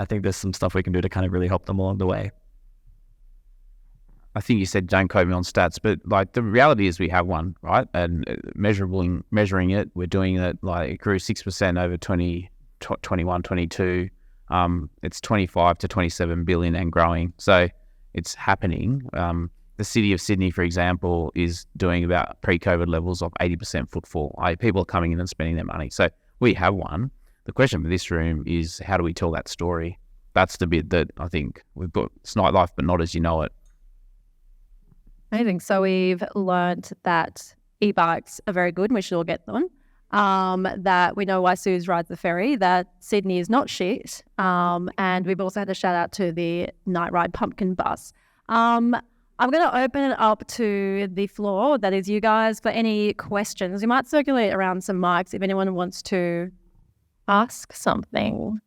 think there's some stuff we can do to kind of really help them along the way. I think you said don't quote me on stats, but like the reality is we have one, right? And measuring it, we're doing it like it grew 6% over 21, 22. It's 25 to 27 billion and growing. So it's happening. The city of Sydney, for example, is doing about pre-COVID levels of 80% footfall. People are coming in and spending their money. So we have one. The question for this room is how do we tell that story? That's the bit that I think we've got. It's nightlife, but not as you know it. Amazing. So we've learned that e-bikes are very good and we should all get them. That we know why Suze rides the ferry, that Sydney is not shit. And we've also had a shout out to the Night Ride Pumpkin Bus. I'm going to open it up to the floor, that is you guys, for any questions. We might circulate around some mics if anyone wants to ask something.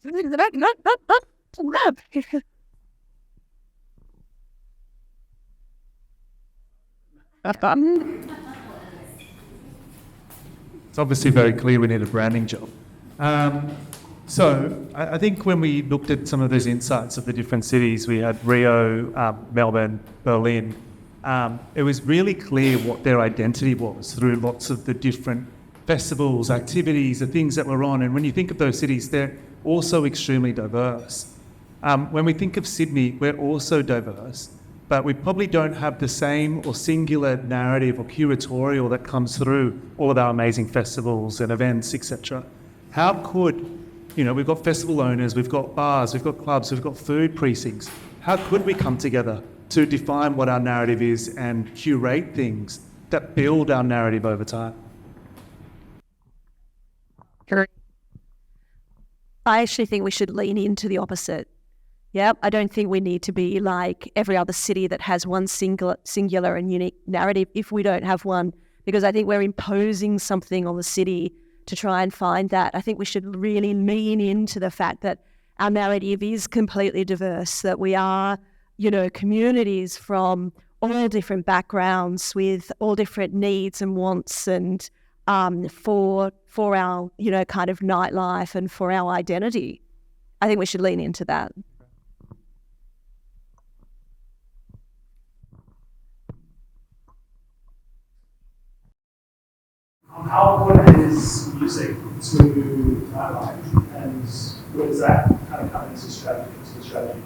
It's obviously very clear we need a branding job. So I think when we looked at some of those insights of the different cities, we had Rio, Melbourne, Berlin. It was really clear what their identity was through lots of the different festivals, activities, the things that were on. And when you think of those cities, they're also extremely diverse. When we think of Sydney, we're also diverse, but we probably don't have the same or singular narrative or curatorial that comes through all of our amazing festivals and events, etc. How could, we've got festival owners, we've got bars, we've got clubs, we've got food precincts. How could we come together to define what our narrative is and curate things that build our narrative over time? I actually think we should lean into the opposite. Yeah, I don't think we need to be like every other city that has one singular and unique narrative. If we don't have one, because I think we're imposing something on the city to try and find that. I think we should really lean into the fact that our narrative is completely diverse, that we are, communities from all different backgrounds with all different needs and wants, and for our, kind of nightlife and for our identity. I think we should lean into that. How important is music to nightlife, and where does that kind of come into the strategy?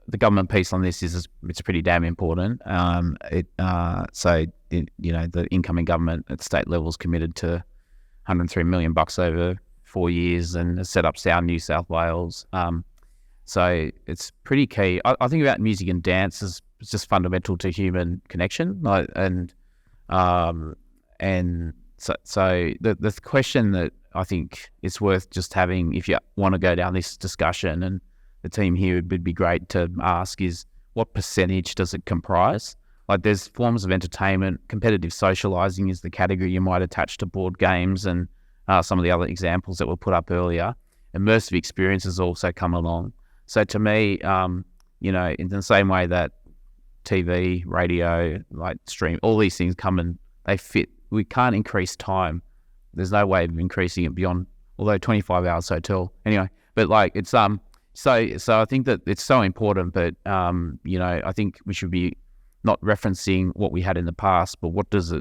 The government piece on this is it's pretty damn important. The incoming government at state level is committed to $103 million over 4 years and has set up Sound New South Wales. So it's pretty key. I think about music and dance as it's just fundamental to human connection. So the question that I think it's worth just having, if you want to go down this discussion, and the team here would be great to ask, is what percentage does it comprise? Like, there's forms of entertainment. Competitive socializing is the category you might attach to board games and some of the other examples that were put up earlier. Immersive experiences also come along. So to me, in the same way that TV, radio, like stream, all these things come and they fit. We can't increase time. There's no way of increasing it beyond, although 25 hours hotel. Anyway, but it's so I think that it's so important. But I think we should be not referencing what we had in the past, but what does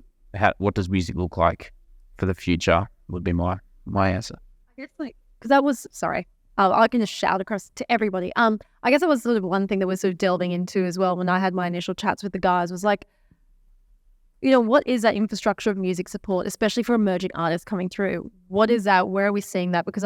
music look like for the future? Would be my answer. I guess because that was sorry. I can just shout across to everybody. I guess it was sort of one thing that we're sort of delving into as well when I had my initial chats with the guys was like, what is that infrastructure of music support, especially for emerging artists coming through? What is that? Where are we seeing that? Because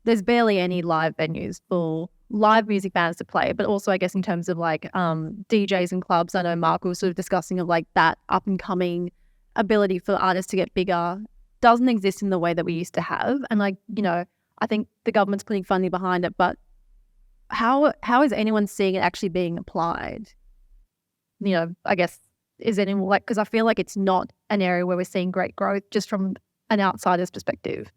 there's barely any live venues for live music bands to play, but also I guess in terms of DJs and clubs, I know Mark was sort of discussing of that up and coming ability for artists to get bigger doesn't exist in the way that we used to have. And I think the government's putting funding behind it, but how is anyone seeing it actually being applied? I guess, is anyone because I feel like it's not an area where we're seeing great growth just from an outsider's perspective.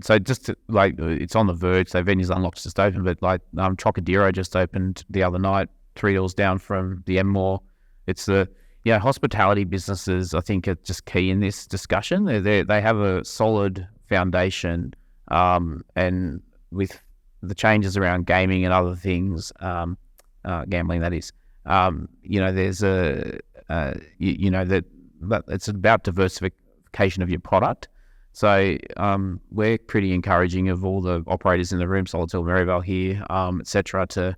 So just to, it's on the verge. So Venues Unlocked's just opened, but Trocadero just opened the other night, 3 doors down from the Enmore. It's the hospitality businesses, I think, are just key in this discussion. They have a solid foundation, and with the changes around gaming and other things, gambling that is, there's that it's about diversification of your product. So we're pretty encouraging of all the operators in the room, Solitaire, Maryvale here, etc., to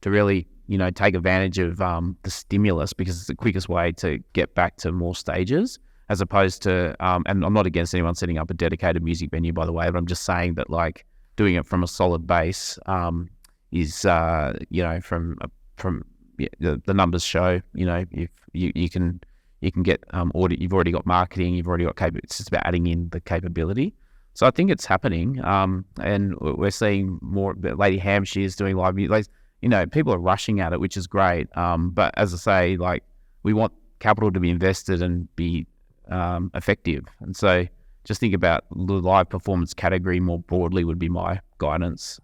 really take advantage of the stimulus, because it's the quickest way to get back to more stages, as opposed to, and I'm not against anyone setting up a dedicated music venue, by the way, but I'm just saying that doing it from a solid base is, from the numbers show, if you can get audit, you've already got marketing, you've already got it's just about adding in the capability. So I think it's happening, and we're seeing more. Lady Hampshire's doing live music. People are rushing at it, which is great. But as I say, we want capital to be invested and be effective. And so just think about the live performance category more broadly would be my guidance.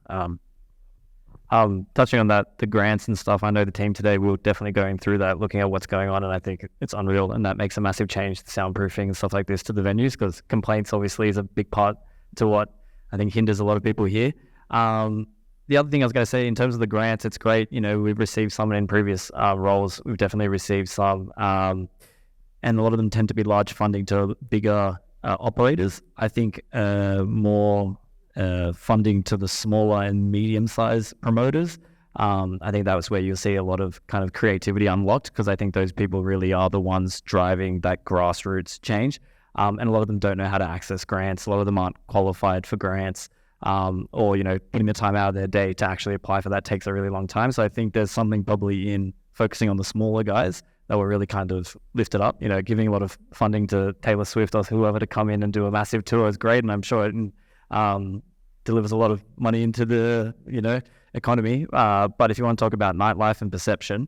Touching on that, the grants and stuff, I know the team today, we're definitely going through that, looking at what's going on, and I think it's unreal, and that makes a massive change, the soundproofing and stuff like this to the venues, because complaints obviously is a big part to what I think hinders a lot of people here. The other thing I was going to say, in terms of the grants, it's great. We've received some in previous roles. We've definitely received some, and a lot of them tend to be large funding to bigger operators. I think more funding to the smaller and medium-sized promoters. I think that was where you'll see a lot of kind of creativity unlocked, because I think those people really are the ones driving that grassroots change. And a lot of them don't know how to access grants. A lot of them aren't qualified for grants. Or putting the time out of their day to actually apply for that takes a really long time. So I think there's something probably in focusing on the smaller guys that were really kind of lifted up. Giving a lot of funding to Taylor Swift or whoever to come in and do a massive tour is great, and I'm sure it delivers a lot of money into the economy. But if you want to talk about nightlife and perception,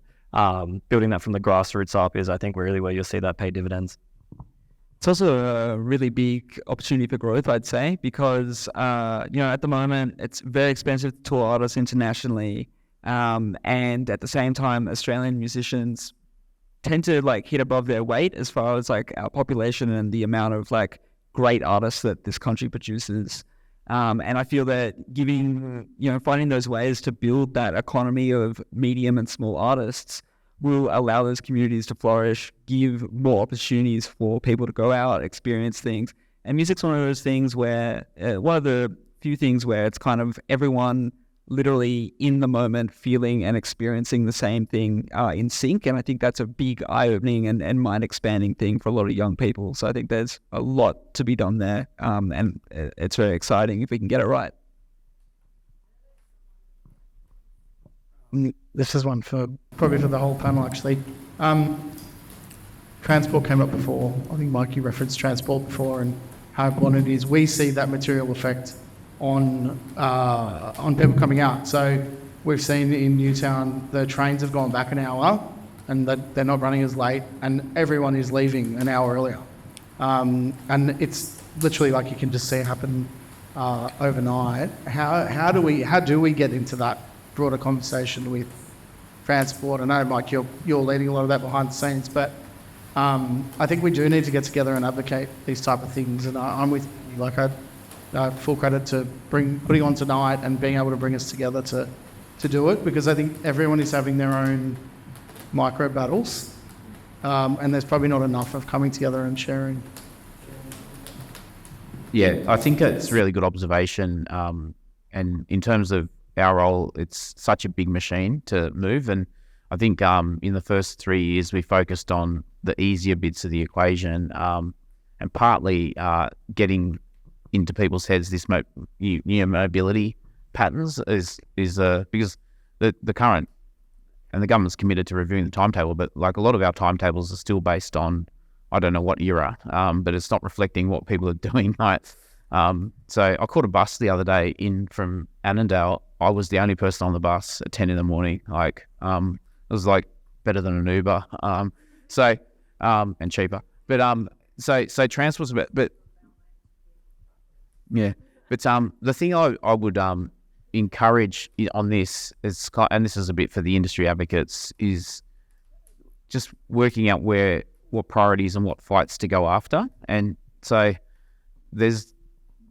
building that from the grassroots up is, I think, really where you'll see that pay dividends. It's also a really big opportunity for growth, I'd say, because at the moment it's very expensive to tour artists internationally, and at the same time, Australian musicians tend to hit above their weight as far as our population and the amount of great artists that this country produces. And I feel that finding those ways to build that economy of medium and small artists will allow those communities to flourish, give more opportunities for people to go out, experience things. And music's one of those things where, one of the few things where it's kind of everyone literally in the moment feeling and experiencing the same thing in sync. And I think that's a big eye-opening and mind-expanding thing for a lot of young people. So I think there's a lot to be done there. And it's very exciting if we can get it right. This is one probably for the whole panel, actually. Transport came up before. I think Mikey referenced transport before and how important it is. We see that material effect on people coming out. So we've seen in Newtown the trains have gone back an hour and that they're not running as late, and everyone is leaving an hour earlier. And it's literally you can just see it happen overnight. How do we get into that broader conversation with transport? I know, Mike, you're leading a lot of that behind the scenes, but I think we do need to get together and advocate these type of things. And I'm with you. Full credit to putting on tonight and being able to bring us together to do it, because I think everyone is having their own micro battles, and there's probably not enough of coming together and sharing. Yeah, I think it's a really good observation. And in terms of our role, it's such a big machine to move. And I think in the first 3 years, we focused on the easier bits of the equation, and partly getting into people's heads this new mobility patterns is because the current, and the government's committed to reviewing the timetable, but a lot of our timetables are still based on, I don't know what era, but it's not reflecting what people are doing. So I caught a bus the other day in from Annandale. I was the only person on the bus at 10 in the morning. It was better than an Uber. And cheaper. But so transport's but yeah. But the thing I would encourage on this is, and this is a bit for the industry advocates, is just working out what priorities and what fights to go after. And so there's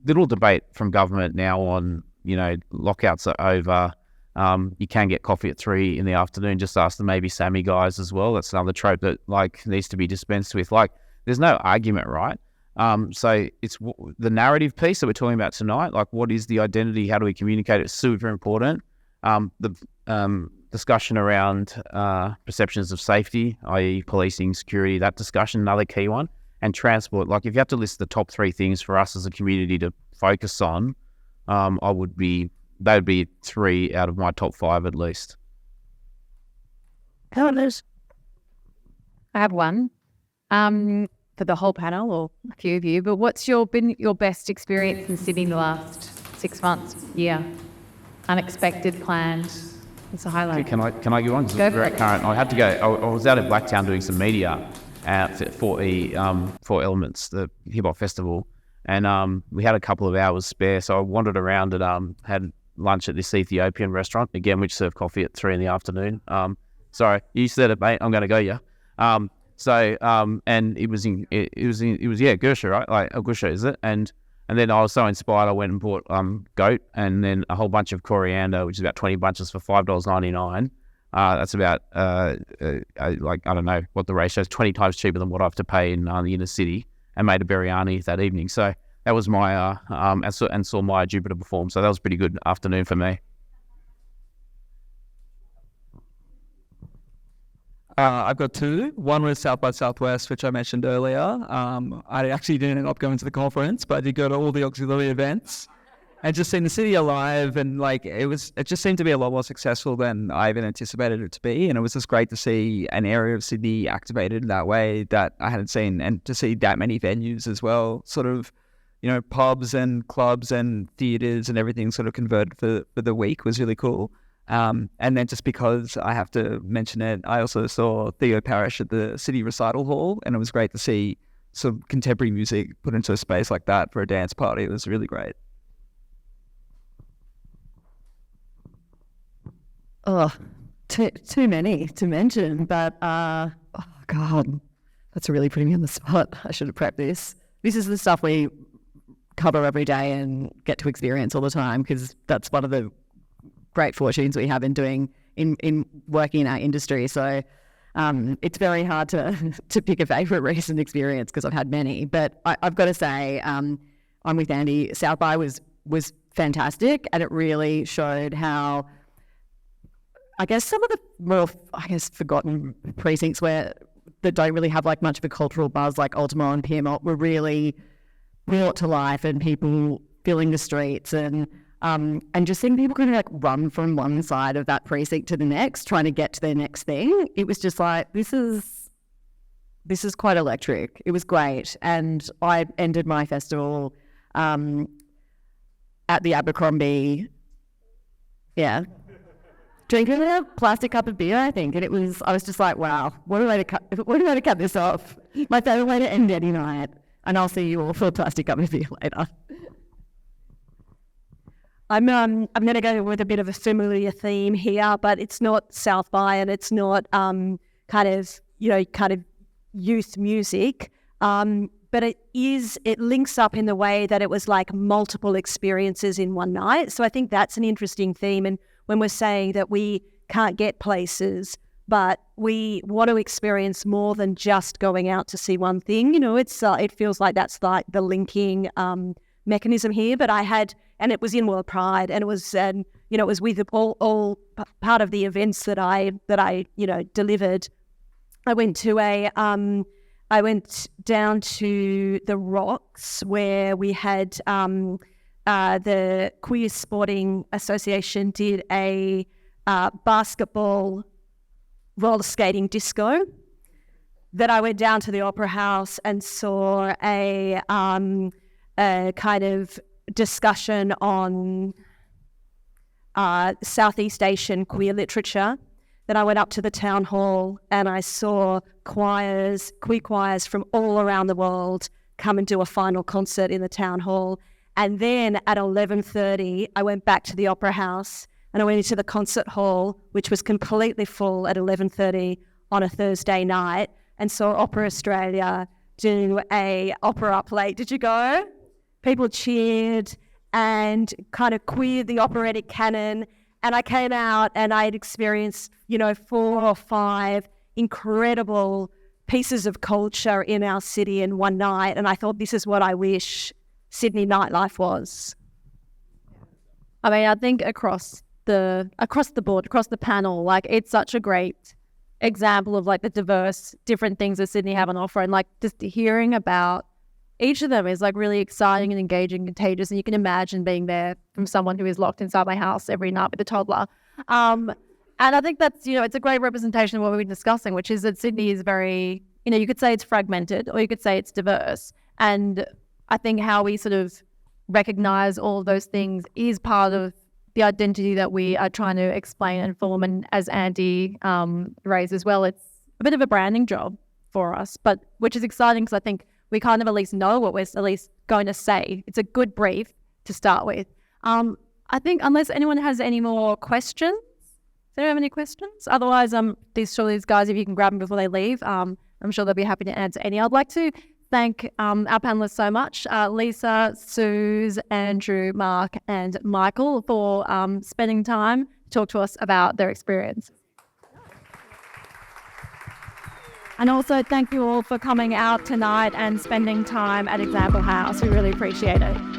little debate from government now on, lockouts are over. You can get coffee at 3 in the afternoon. Just ask the maybe Sammy guys as well. That's another trope that needs to be dispensed with. There's no argument, right? So it's the narrative piece that we're talking about tonight. What is the identity? How do we communicate? It's super important. The discussion around perceptions of safety, i.e. policing, security, that discussion, another key one. And transport. If you have to list the top 3 things for us as a community to focus on, they would be 3 out of my top 5 at least. How Liz? I have one for the whole panel, or a few of you, but what's been your best experience in Sydney in the last 6 months, year? Unexpected, planned? It's a highlight. Can I give one? Because it's very current. I had to go. I was out at Blacktown doing some media at Four Elements, the hip hop festival, and we had a couple of hours spare, so I wandered around and had lunch at this Ethiopian restaurant again, which served coffee at 3 in the afternoon. Sorry, you said it, mate. I'm going to go, yeah. And it was Gersha, right? Gersha, is it? And then I was so inspired, I went and bought goat, and then a whole bunch of coriander, which is about 20 bunches for $5.99. That's about I don't know what the ratio is, 20 times cheaper than what I have to pay in the inner city, and made a biryani that evening. So that was my and saw Maya Jupiter perform. So that was a pretty good afternoon for me. I've got 2. One was South by Southwest, which I mentioned earlier. I actually didn't end up going to the conference, but I did go to all the auxiliary events and just seeing the city alive. And it just seemed to be a lot more successful than I even anticipated it to be. And it was just great to see an area of Sydney activated in that way that I hadn't seen, and to see that many venues as well, sort of, pubs and clubs and theatres and everything sort of converted for the week was really cool. And then just because I have to mention it, I also saw Theo Parrish at the City Recital Hall, and it was great to see some contemporary music put into a space like that for a dance party. It was really great. Oh, too many to mention, but oh God, that's really putting me on the spot. I should have prepped this. This is the stuff we cover every day and get to experience all the time, because that's one of the great fortunes we have in doing in working in our industry. So it's very hard to pick a favourite recent experience because I've had many. But I've got to say, I'm with Andy. South by was fantastic, and it really showed how, I guess, some of the more forgotten precincts that don't really have like much of a cultural buzz, like Ultimo and Piermont, were really brought to life, and people filling the streets and just seeing people kind of like run from one side of that precinct to the next, trying to get to their next thing. It was just like, this is quite electric. It was great. And I ended my festival at the Abercrombie, drinking a plastic cup of beer, I think. And I was just like, wow, what a way to cut this off. My favourite way to end any night. And I'll see you all for a plastic cup of beer later. I'm going to go with a bit of a familiar theme here, but it's not South by and it's not kind of youth music. But it links up in the way that it was like multiple experiences in one night. So I think that's an interesting theme. And when we're saying that we can't get places, but we want to experience more than just going out to see one thing, it feels like that's like the linking mechanism here. But and it was in World Pride, and it was it was with all part of the events that I delivered. I went down to the Rocks, where we had the Queer Sporting Association did a basketball roller skating disco. That I went down to the Opera House and saw a kind of discussion on Southeast Asian queer literature. Then I went up to the town hall and I saw queer choirs from all around the world come and do a final concert in the town hall. And then at 11:30, I went back to the Opera House and I went into the concert hall, which was completely full at 11:30 on a Thursday night, and saw Opera Australia do a Opera Up Late. Did you go? People cheered and kind of queered the operatic canon. And I came out and I had experienced, 4 or 5 incredible pieces of culture in our city in one night. And I thought, this is what I wish Sydney nightlife was. I mean, I think across the board, across the panel, like, it's such a great example of like the diverse different things that Sydney have on offer, and like just hearing about each of them is like really exciting and engaging, contagious, and you can imagine being there from someone who is locked inside my house every night with a toddler. And I think that's, it's a great representation of what we've been discussing, which is that Sydney is very, you could say it's fragmented or you could say it's diverse. And I think how we sort of recognize all of those things is part of the identity that we are trying to explain and form. And as Andy raised as well, it's a bit of a branding job for us, but which is exciting because I think we kind of at least know what we're at least going to say. It's a good brief to start with. I think unless anyone has any more questions, does anyone have any questions? Otherwise, these guys, if you can grab them before they leave, I'm sure they'll be happy to answer any. I'd like to thank our panelists so much, Lisa, Suze, Andrew, Mark and Michael, for spending time to talk to us about their experience. And also thank you all for coming out tonight and spending time at Example House. We really appreciate it.